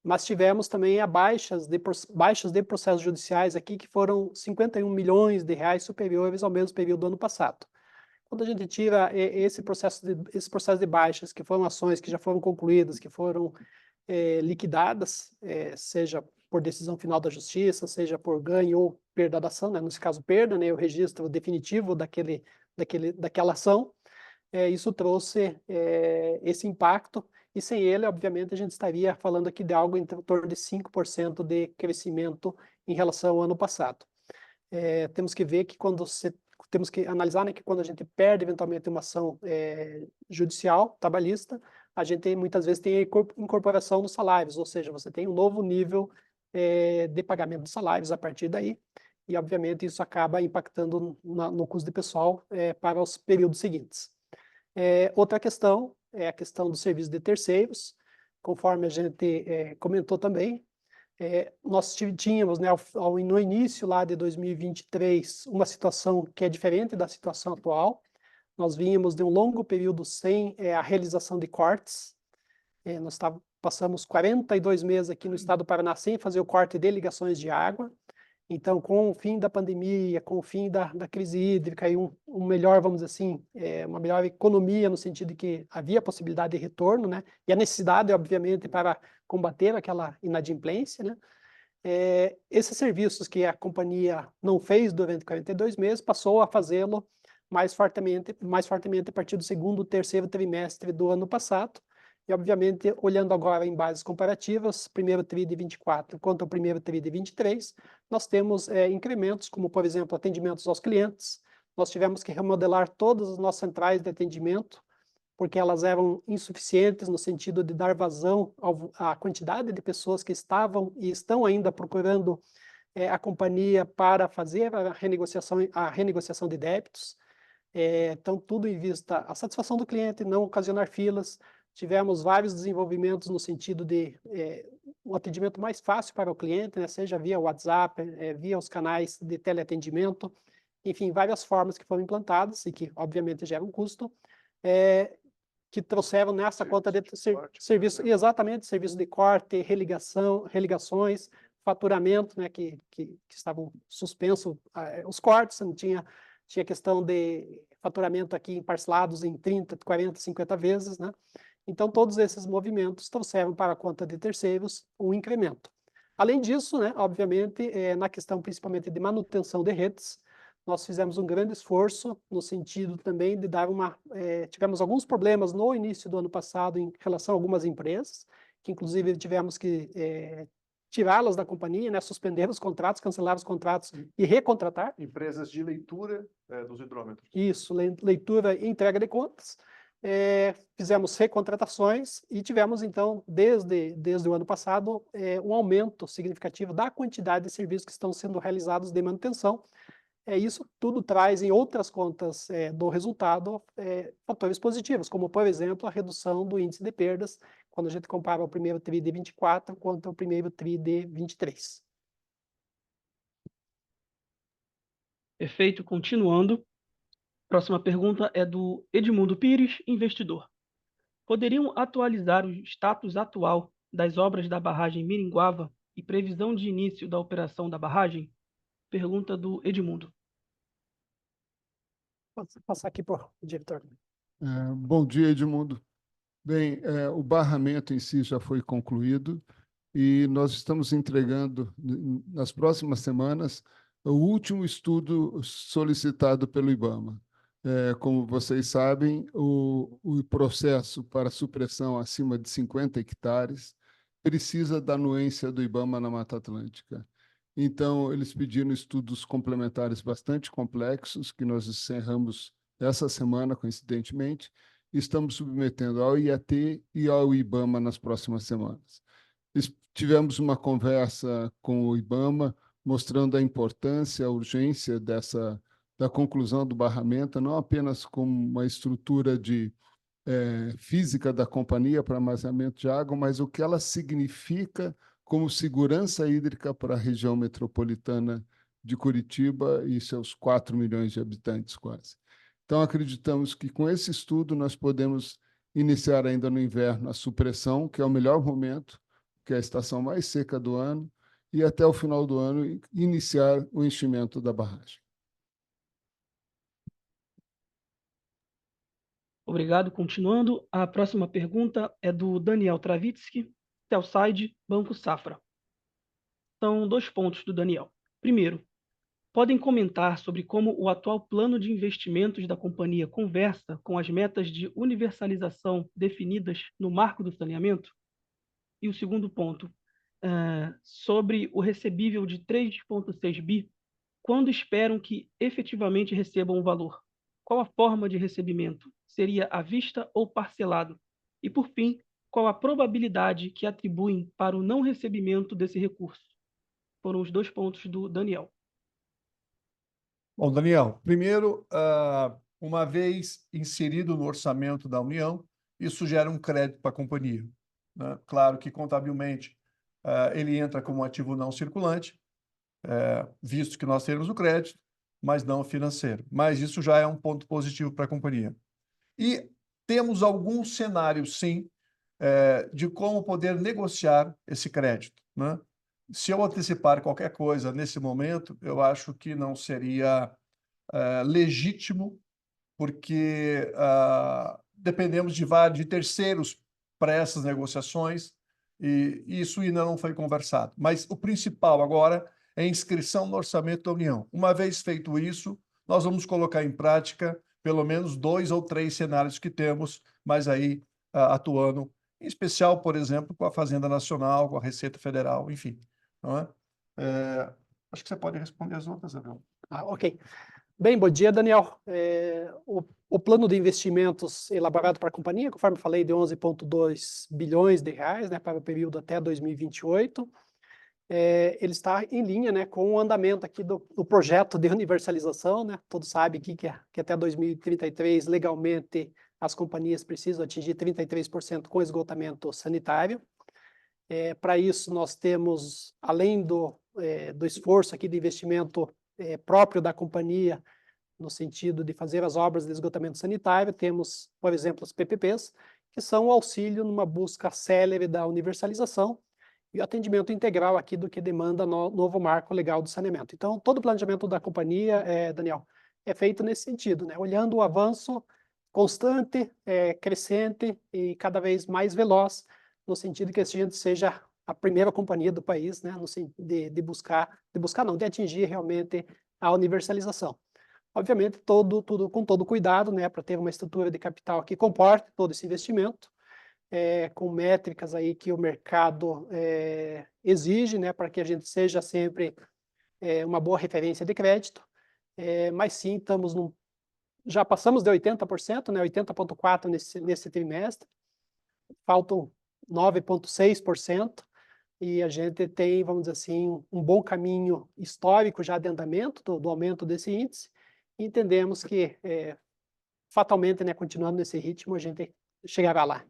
mas tivemos também baixas de processos judiciais aqui, que foram 51 milhões de reais superiores ao mesmo período do ano passado. Quando a gente tira esse processo de baixas, que foram ações que já foram concluídas, que foram liquidadas, seja por decisão final da justiça, seja por ganho ou perda da ação, né? Nesse caso perda, né? O registro definitivo daquela ação, isso trouxe esse impacto, e sem ele, obviamente, a gente estaria falando aqui de algo em torno de 5% de crescimento em relação ao ano passado. Temos que ver que temos que analisar, né, que quando a gente perde eventualmente uma ação judicial, trabalhista, a gente muitas vezes tem a incorporação dos salários, ou seja, você tem um novo nível de pagamento de salários a partir daí, e obviamente isso acaba impactando no custo de pessoal para os períodos seguintes. Outra questão é a questão do serviço de terceiros, conforme a gente comentou também. Nós tínhamos, né, no início lá de 2023, uma situação que é diferente da situação atual. Nós vínhamos de um longo período sem a realização de cortes. Nós passamos 42 meses aqui no estado do Paraná sem fazer o corte de ligações de água. Então, com o fim da pandemia, com o fim da crise hídrica e um melhor, vamos dizer assim, uma melhor economia no sentido de que havia possibilidade de retorno, né? E a necessidade, obviamente, para combater aquela inadimplência, né? Esses serviços que a companhia não fez durante 42 meses, passou a fazê-lo mais fortemente a partir do segundo, terceiro trimestre do ano passado. E, obviamente, olhando agora em bases comparativas, primeiro TRI de 24 contra o primeiro TRI de 23, nós temos incrementos, como, por exemplo, atendimentos aos clientes. Nós tivemos que remodelar todas as nossas centrais de atendimento, porque elas eram insuficientes no sentido de dar vazão à quantidade de pessoas que estavam e estão ainda procurando a companhia para fazer a renegociação de débitos. Então, tudo em vista à satisfação do cliente, não ocasionar filas. Tivemos vários desenvolvimentos no sentido de um atendimento mais fácil para o cliente, né, seja via WhatsApp, via os canais de teleatendimento, enfim, várias formas que foram implantadas e que, obviamente, geram um custo, que trouxeram nessa conta de serviço, exatamente, serviço de corte, religações, faturamento, né, que estavam suspensos, os cortes, não tinha questão de faturamento aqui em parcelados em 30, 40, 50 vezes, né? Então, todos esses movimentos trouxeram para a conta de terceiros um incremento. Além disso, né, obviamente, na questão principalmente de manutenção de redes, nós fizemos um grande esforço no sentido também de dar tivemos alguns problemas no início do ano passado em relação a algumas empresas, que inclusive tivemos que tirá-las da companhia, né, suspender os contratos, cancelar os contratos e recontratar. Empresas de leitura dos hidrômetros. Isso, leitura e entrega de contas. Fizemos recontratações e tivemos, então, desde o ano passado, um aumento significativo da quantidade de serviços que estão sendo realizados de manutenção. Isso tudo traz em outras contas do resultado fatores positivos, como, por exemplo, a redução do índice de perdas, quando a gente compara o primeiro TRI de 24 contra o primeiro TRI de 23. Perfeito. Continuando, próxima pergunta é do Edmundo Pires, investidor. Poderiam atualizar o status atual das obras da barragem Miringuava e previsão de início da operação da barragem? Pergunta do Edmundo. Vou passar aqui para o diretor. Bom dia, Edmundo. Bem, o barramento em si já foi concluído e nós estamos entregando, nas próximas semanas, o último estudo solicitado pelo IBAMA. Como vocês sabem, o processo para supressão acima de 50 hectares precisa da anuência do IBAMA na Mata Atlântica. Então, eles pediram estudos complementares bastante complexos, que nós encerramos essa semana, coincidentemente, e estamos submetendo ao IAT e ao IBAMA nas próximas semanas. Tivemos uma conversa com o IBAMA, mostrando a importância, a urgência da conclusão do barramento, não apenas como uma estrutura física da companhia para armazenamento de água, mas o que ela significa como segurança hídrica para a região metropolitana de Curitiba e seus 4 milhões de habitantes quase. Então, acreditamos que com esse estudo nós podemos iniciar ainda no inverno a supressão, que é o melhor momento, que é a estação mais seca do ano, e até o final do ano iniciar o enchimento da barragem. Obrigado. Continuando, a próxima pergunta é do Daniel Travitsky, Telside, Banco Safra. São 2 pontos do Daniel. Primeiro, podem comentar sobre como o atual plano de investimentos da companhia conversa com as metas de universalização definidas no marco do saneamento? E o segundo ponto, sobre o recebível de 3,6 bi, quando esperam que efetivamente recebam o valor? Qual a forma de recebimento? Seria à vista ou parcelado? E, por fim, qual a probabilidade que atribuem para o não recebimento desse recurso? Foram os 2 pontos do Daniel. Bom, Daniel, primeiro, uma vez inserido no orçamento da União, isso gera um crédito para a companhia, né? Claro que, contabilmente, ele entra como ativo não circulante, visto que nós temos o crédito, mas não financeiro. Mas isso já é um ponto positivo para a companhia. E temos alguns cenários, sim, de como poder negociar esse crédito, né? Se eu antecipar qualquer coisa nesse momento, eu acho que não seria legítimo, porque dependemos de terceiros para essas negociações e isso ainda não foi conversado. Mas o principal agora é a inscrição no orçamento da União. Uma vez feito isso, nós vamos colocar em prática pelo menos 2 ou 3 cenários que temos, mas aí atuando, em especial, por exemplo, com a Fazenda Nacional, com a Receita Federal, enfim. Não é? Acho que você pode responder as outras, Abel. Ok. Bem, bom dia, Daniel. O plano de investimentos elaborado para a companhia, conforme falei, de 11,2 bilhões de reais, né, para o período até 2028. Ele está em linha, né, com o andamento aqui do projeto de universalização, né? Todos sabem que até 2033, legalmente, as companhias precisam atingir 33% com esgotamento sanitário. Para isso, nós temos, além do esforço aqui de investimento próprio da companhia, no sentido de fazer as obras de esgotamento sanitário, temos, por exemplo, os PPPs, que são o auxílio numa busca célere da universalização e o atendimento integral aqui do que demanda no novo marco legal do saneamento. Então, todo o planejamento da companhia, Daniel, é feito nesse sentido, né? Olhando o avanço constante, crescente e cada vez mais veloz, no sentido que a gente seja a primeira companhia do país, né, de buscar não, de atingir realmente a universalização. Obviamente, tudo com todo cuidado, né, para ter uma estrutura de capital que comporte todo esse investimento, com métricas aí que o mercado exige, né, para que a gente seja sempre uma boa referência de crédito, mas sim, já passamos de 80%, né, 80,4% nesse trimestre, faltam 9,6%, e a gente tem, vamos dizer assim, um bom caminho histórico já de andamento do aumento desse índice, e entendemos que, fatalmente, né, continuando nesse ritmo, a gente chegará lá.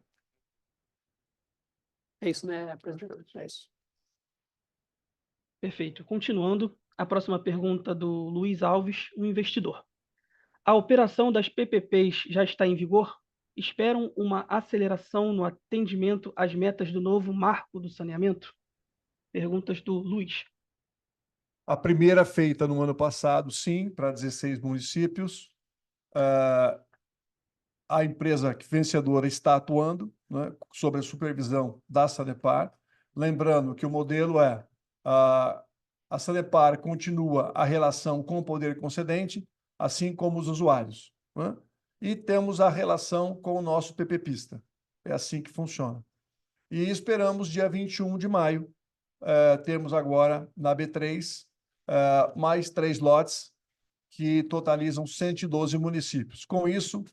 É isso, né, presidente? É isso. Perfeito. Continuando, a próxima pergunta do Luiz Alves, um investidor. A operação das PPPs já está em vigor? Esperam uma aceleração no atendimento às metas do novo marco do saneamento? Perguntas do Luiz. A primeira feita no ano passado, sim, para 16 municípios. A empresa vencedora está atuando, né, sob a supervisão da Sanepar. Lembrando que o modelo a Sanepar continua a relação com o poder concedente, assim como os usuários, né? E temos a relação com o nosso PPPista. É assim que funciona. E esperamos, dia 21 de maio, termos agora na B3 mais 3 lotes que totalizam 112 municípios. Com isso,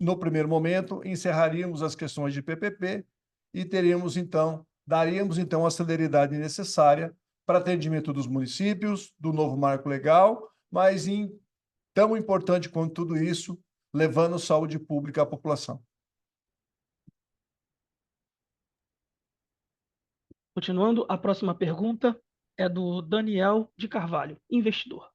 no primeiro momento, encerraríamos as questões de PPP e daríamos então a celeridade necessária para atendimento dos municípios, do novo marco legal, mas tão importante quanto tudo isso, levando saúde pública à população. Continuando, a próxima pergunta é do Daniel de Carvalho, investidor.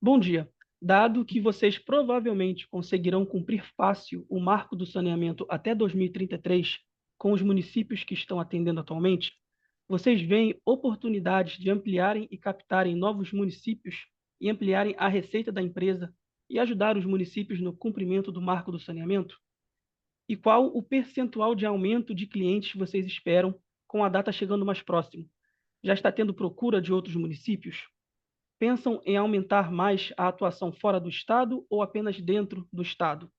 Bom dia. Dado que vocês provavelmente conseguirão cumprir fácil o marco do saneamento até 2033 com os municípios que estão atendendo atualmente, vocês veem oportunidades de ampliarem e captarem novos municípios e ampliarem a receita da empresa e ajudar os municípios no cumprimento do marco do saneamento? E qual o percentual de aumento de clientes vocês esperam com a data chegando mais próximo? Já está tendo procura de outros municípios? Pensam em aumentar mais a atuação fora do Estado ou apenas dentro do Estado?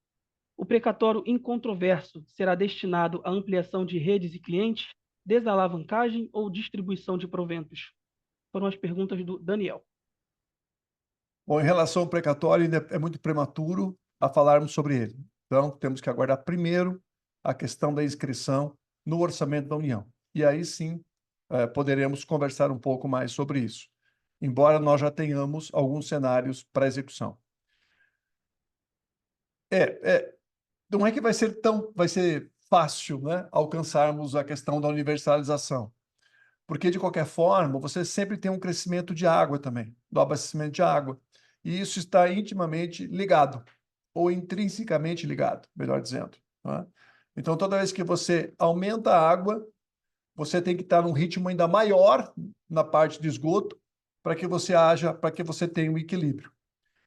O precatório incontroverso será destinado à ampliação de redes e clientes, desalavancagem ou distribuição de proventos? Foram as perguntas do Daniel. Bom, em relação ao precatório, ainda é muito prematuro a falarmos sobre ele. Então, temos que aguardar primeiro a questão da inscrição no orçamento da União. E aí sim, poderemos conversar um pouco mais sobre isso, embora nós já tenhamos alguns cenários para execução. Não é que vai ser fácil, né, alcançarmos a questão da universalização, porque, de qualquer forma, você sempre tem um crescimento de água também, do abastecimento de água, e isso está intimamente ligado, ou intrinsecamente ligado, melhor dizendo, né? Então, toda vez que você aumenta a água, você tem que estar num ritmo ainda maior na parte de esgoto para que você tenha um equilíbrio.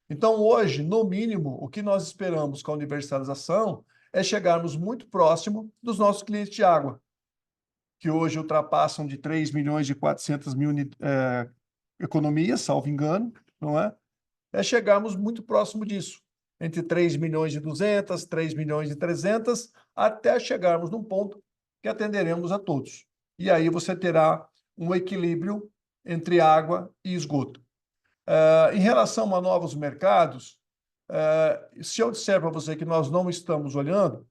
Então, hoje, no mínimo, o que nós esperamos com a universalização é chegarmos muito próximo dos nossos clientes de água. que hoje ultrapassam de 3.400.000 economias, salvo engano, não é? É chegarmos muito próximo disso, entre 3.200.000, 3.300.000, até chegarmos num ponto que atenderemos a todos. E aí você terá um equilíbrio entre água e esgoto. Em relação a novos mercados, se eu disser para você que nós não estamos olhando,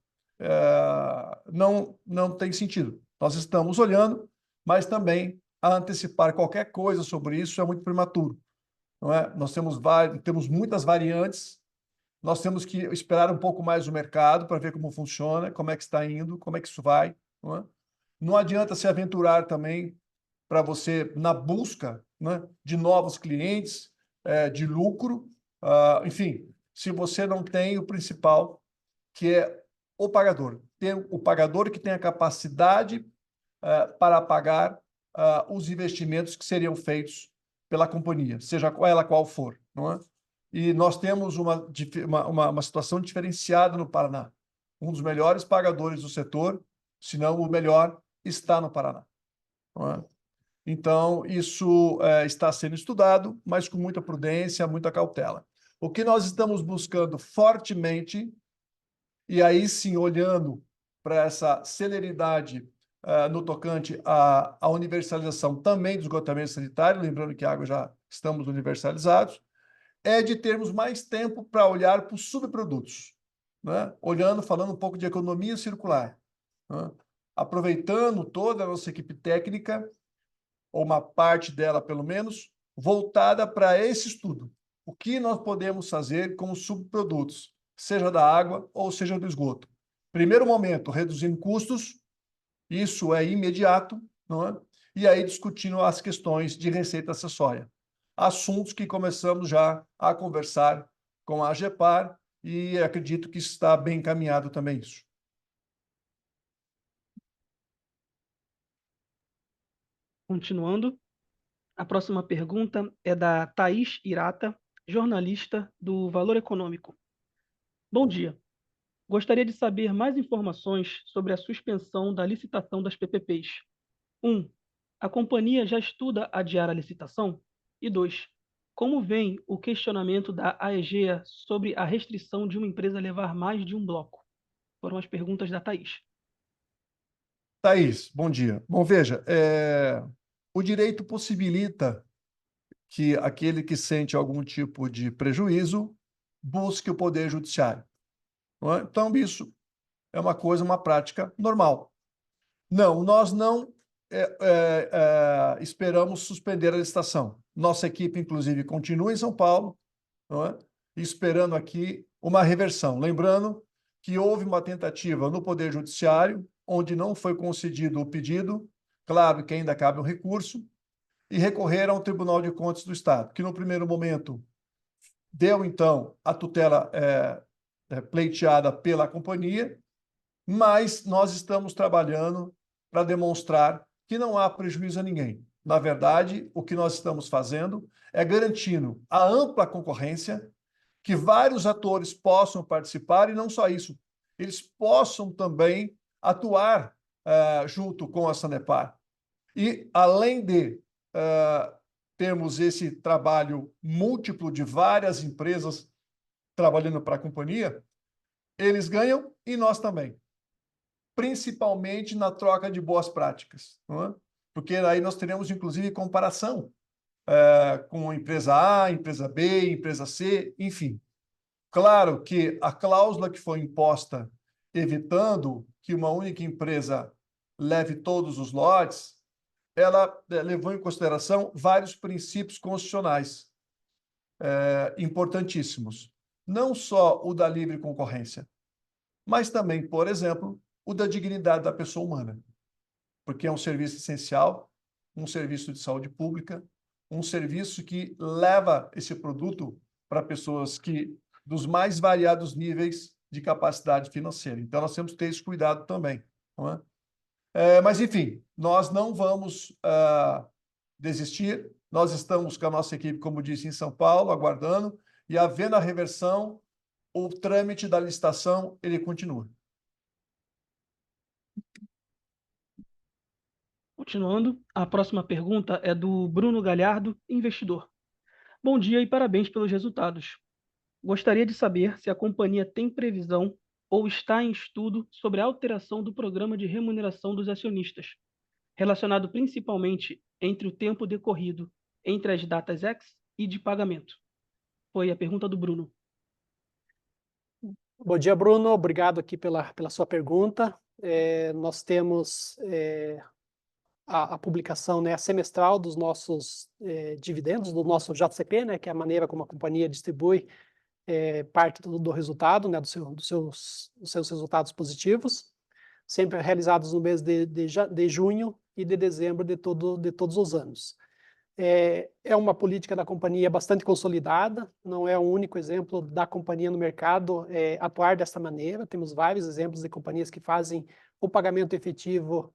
não tem sentido. Nós estamos olhando, mas também antecipar qualquer coisa sobre isso é muito prematuro. Não é? Nós temos muitas variantes, nós temos que esperar um pouco mais o mercado para ver como funciona, como é que está indo, como é que isso vai. Não é? Não adianta se aventurar também para você na busca, né, de novos clientes, de lucro, enfim, se você não tem o principal, que é o pagador. Tem o pagador que tem a capacidade para pagar os investimentos que seriam feitos pela companhia, seja ela qual for, não é? E nós temos uma situação diferenciada no Paraná. Um dos melhores pagadores do setor, se não o melhor, está no Paraná, não é? Então, isso está sendo estudado, mas com muita prudência, muita cautela. O que nós estamos buscando fortemente, e aí sim, olhando para essa celeridade no tocante à universalização também do esgotamento sanitário, lembrando que a água já estamos universalizados, é de termos mais tempo para olhar para os subprodutos, né? Falando um pouco de economia circular, né? Aproveitando toda a nossa equipe técnica, ou uma parte dela pelo menos, voltada para esse estudo. O que nós podemos fazer com os subprodutos, seja da água ou seja do esgoto. Primeiro momento, reduzindo custos, isso é imediato, não é? E aí discutindo as questões de receita acessória. Assuntos que começamos já a conversar com a AGEPAR e acredito que está bem encaminhado também isso. Continuando, a próxima pergunta é da Thaís Irata, jornalista do Valor Econômico. Bom dia. Gostaria de saber mais informações sobre a suspensão da licitação das PPPs. 1. A companhia já estuda adiar a licitação? E 2. Como vem o questionamento da AEGEA sobre a restrição de uma empresa levar mais de um bloco? Foram as perguntas da Thaís. Thaís, bom dia. Bom, veja, o direito possibilita que aquele que sente algum tipo de prejuízo busque o Poder Judiciário, não é? Então, isso é uma prática normal. Não, nós não esperamos suspender a licitação. Nossa equipe, inclusive, continua em São Paulo, não é? Esperando aqui uma reversão. Lembrando que houve uma tentativa no Poder Judiciário, onde não foi concedido o pedido, claro que ainda cabe um recurso, e recorreram ao Tribunal de Contas do Estado, que no primeiro momento deu, então, a tutela pleiteada pela companhia, mas nós estamos trabalhando para demonstrar que não há prejuízo a ninguém. Na verdade, o que nós estamos fazendo é garantindo a ampla concorrência, que vários atores possam participar, e não só isso, eles possam também atuar junto com a Sanepar. E, além de termos esse trabalho múltiplo de várias empresas trabalhando para a companhia, eles ganham e nós também. Principalmente na troca de boas práticas, não é? Porque aí nós teremos, inclusive, comparação com a empresa A, empresa B, empresa C, enfim. Claro que a cláusula que foi imposta, evitando que uma única empresa leve todos os lotes, ela levou em consideração vários princípios constitucionais importantíssimos. Não só o da livre concorrência, mas também, por exemplo, o da dignidade da pessoa humana, porque é um serviço essencial, um serviço de saúde pública, um serviço que leva esse produto para pessoas dos mais variados níveis de capacidade financeira. Então, nós temos que ter esse cuidado também, não é? Mas, enfim, nós não vamos desistir. Nós estamos com a nossa equipe, como disse, em São Paulo, aguardando, e havendo a reversão, o trâmite da licitação, ele continua. Continuando, a próxima pergunta é do Bruno Galhardo, investidor. Bom dia e parabéns pelos resultados. Gostaria de saber se a companhia tem previsão ou está em estudo sobre a alteração do programa de remuneração dos acionistas, relacionado principalmente entre o tempo decorrido entre as datas ex e de pagamento. Foi a pergunta do Bruno. Bom dia, Bruno. Obrigado aqui pela sua pergunta. Nós temos a publicação, né, semestral dos nossos dividendos, do nosso JCP, né, que é a maneira como a companhia distribui parte do resultado, né, dos seus resultados positivos, sempre realizados no mês de junho e de dezembro de todos os anos. É uma política da companhia bastante consolidada, não é o único exemplo da companhia no mercado atuar desta maneira. Temos vários exemplos de companhias que fazem o pagamento efetivo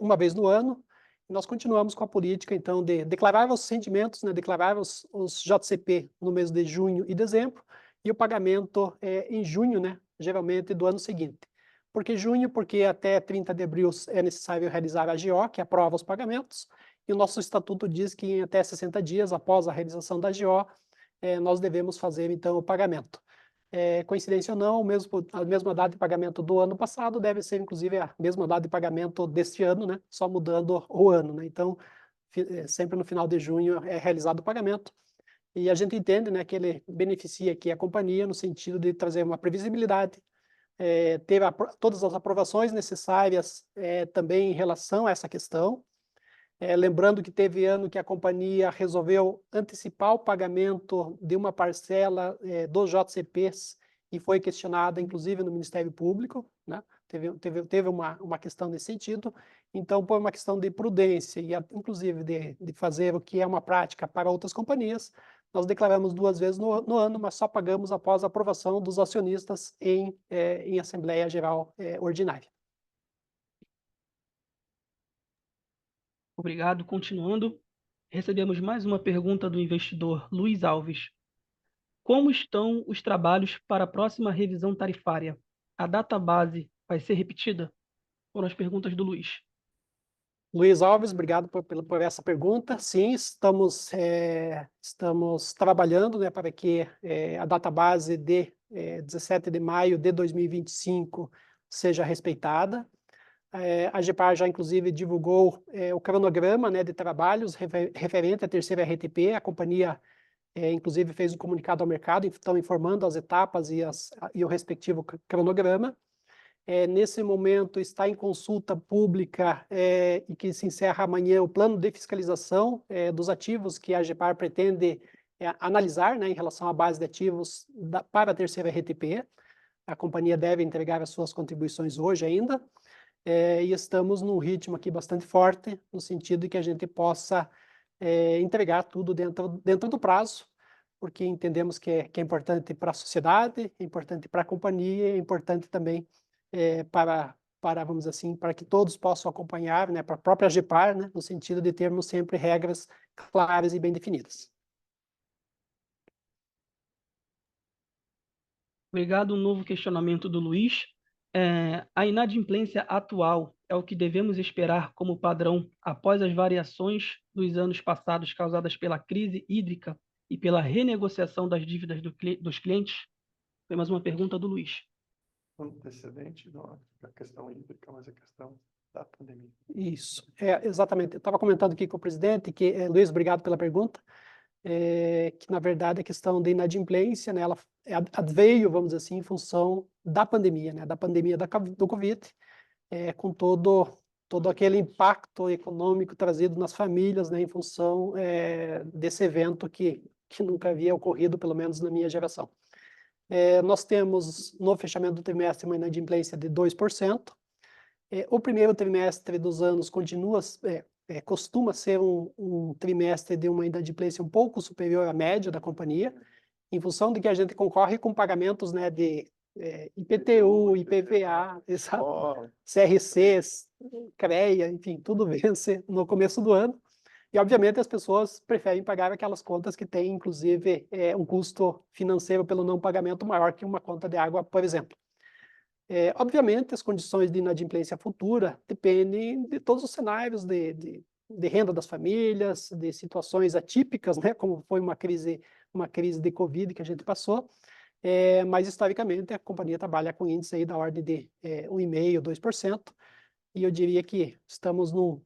uma vez no ano. E nós continuamos com a política, então, de declarar os rendimentos, né, declarar os JCP no mês de junho e dezembro, e o pagamento em junho, né, geralmente do ano seguinte. Por que junho? Porque até 30 de abril é necessário realizar a AGO, que aprova os pagamentos, e o nosso estatuto diz que em até 60 dias após a realização da AGO, nós devemos fazer, então, o pagamento. Coincidência ou não, a mesma data de pagamento do ano passado deve ser, inclusive, a mesma data de pagamento deste ano, né? Só mudando o ano, né? Então, sempre no final de junho é realizado o pagamento. E a gente entende, né, que ele beneficia aqui a companhia no sentido de trazer uma previsibilidade, ter todas as aprovações necessárias também em relação a essa questão. Lembrando que teve ano que a companhia resolveu antecipar o pagamento de uma parcela dos JCPs e foi questionada, inclusive, no Ministério Público, né? Teve uma questão nesse sentido. Então, por uma questão de prudência e, inclusive, de fazer o que é uma prática para outras companhias, nós declaramos 2 vezes no ano, mas só pagamos após a aprovação dos acionistas em Assembleia Geral Ordinária. Obrigado. Continuando, recebemos mais uma pergunta do investidor Luiz Alves. Como estão os trabalhos para a próxima revisão tarifária? A data base vai ser repetida? Foram as perguntas do Luiz. Luiz Alves, obrigado por essa pergunta. Sim, estamos trabalhando, né, para que a data base de 17 de maio de 2025 seja respeitada. A AGEPAR já, inclusive, divulgou o cronograma, né, de trabalhos referente à terceira RTP. A companhia, inclusive, fez um comunicado ao mercado, então, informando as etapas e o respectivo cronograma. Nesse momento, está em consulta pública e que se encerra amanhã o plano de fiscalização dos ativos que a AGEPAR pretende analisar, né, em relação à base de ativos para a terceira RTP. A companhia deve entregar as suas contribuições hoje ainda. E estamos num ritmo aqui bastante forte, no sentido de que a gente possa entregar tudo dentro do prazo, porque entendemos que é importante para a sociedade, é importante para a companhia, é importante também para, vamos dizer assim, para que todos possam acompanhar, né, para a própria AGEPAR, né, no sentido de termos sempre regras claras e bem definidas. Obrigado. Um novo questionamento do Luiz. A inadimplência atual é o que devemos esperar como padrão após as variações dos anos passados causadas pela crise hídrica e pela renegociação das dívidas dos clientes? Foi mais uma pergunta do Luiz. Antecedente da questão hídrica, mas a questão da pandemia. Isso, exatamente. Eu estava comentando aqui com o presidente, Luiz, obrigado pela pergunta, que, na verdade, a questão da inadimplência, né, ela veio, vamos dizer assim, em função da pandemia, né, da pandemia do Covid, com todo aquele impacto econômico trazido nas famílias, né, em função desse evento que nunca havia ocorrido, pelo menos na minha geração. Nós temos, no fechamento do trimestre, uma inadimplência de 2%. O primeiro trimestre dos anos costuma ser um trimestre de uma inadimplência um pouco superior à média da companhia, em função de que a gente concorre com pagamentos, né, de IPTU, IPVA, CRCs, CREA, enfim, tudo vence no começo do ano. E, obviamente, as pessoas preferem pagar aquelas contas que têm, inclusive, um custo financeiro pelo não pagamento maior que uma conta de água, por exemplo. Obviamente, as condições de inadimplência futura dependem de todos os cenários de renda das famílias, de situações atípicas, né, como foi uma crise de Covid que a gente passou, mas historicamente a companhia trabalha com índice aí da ordem de 1,5%, 2%, e eu diria que estamos num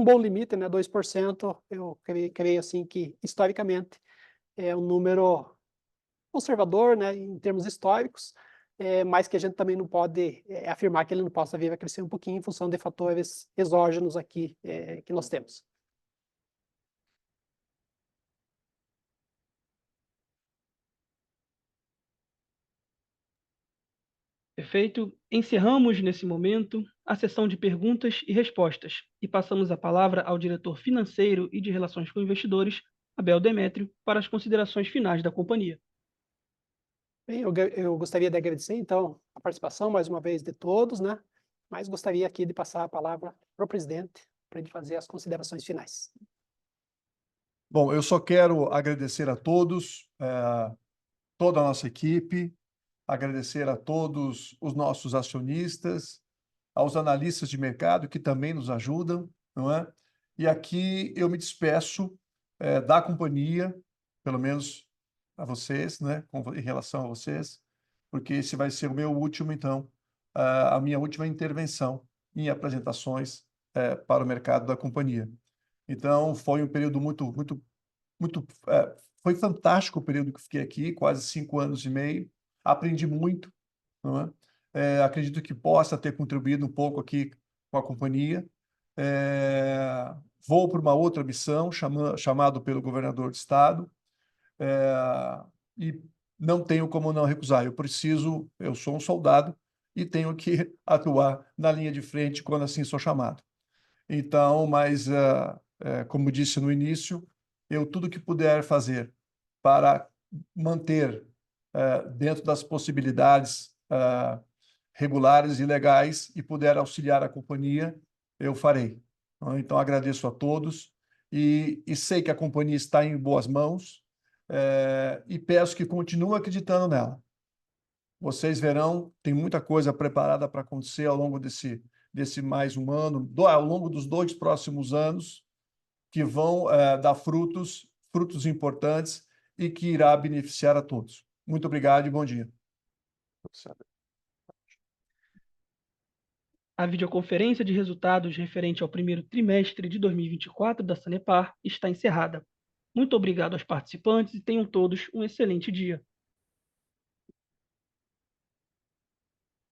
bom limite, né, 2%, eu creio assim que historicamente é um número conservador, né, em termos históricos, mas que a gente também não pode afirmar que ele não possa vir a crescer um pouquinho em função de fatores exógenos aqui que nós temos. Perfeito. Encerramos, nesse momento, a sessão de perguntas e respostas e passamos a palavra ao diretor financeiro e de Relações com Investidores, Abel Demétrio, para as considerações finais da companhia. Bem, eu gostaria de agradecer, então, a participação, mais uma vez, de todos, né? Mas gostaria aqui de passar a palavra para o presidente, para ele fazer as considerações finais. Bom, eu só quero agradecer a todos, toda a nossa equipe, agradecer a todos os nossos acionistas, aos analistas de mercado que também nos ajudam, não é? E aqui eu me despeço da companhia, pelo menos a vocês, né, em relação a vocês, porque esse vai ser o meu último, então, a minha última intervenção em apresentações para o mercado da companhia. Então, foi um período foi fantástico o período que fiquei aqui, quase 5 anos e meio, aprendi muito, não é? Acredito que possa ter contribuído um pouco aqui com a companhia. Vou para uma outra missão, chamado pelo governador do estado, e não tenho como não recusar. Eu sou um soldado e tenho que atuar na linha de frente quando assim sou chamado. Então, mas, como disse no início, tudo que puder fazer para manter dentro das possibilidades regulares e legais e puder auxiliar a companhia, eu farei. Então, agradeço a todos e sei que a companhia está em boas mãos e peço que continuem acreditando nela. Vocês verão, tem muita coisa preparada para acontecer ao longo desse mais um ano, ao longo dos 2 próximos anos, que vão dar frutos importantes e que irá beneficiar a todos. Muito obrigado e bom dia. A videoconferência de resultados referente ao primeiro trimestre de 2024 da Sanepar está encerrada. Muito obrigado aos participantes e tenham todos um excelente dia.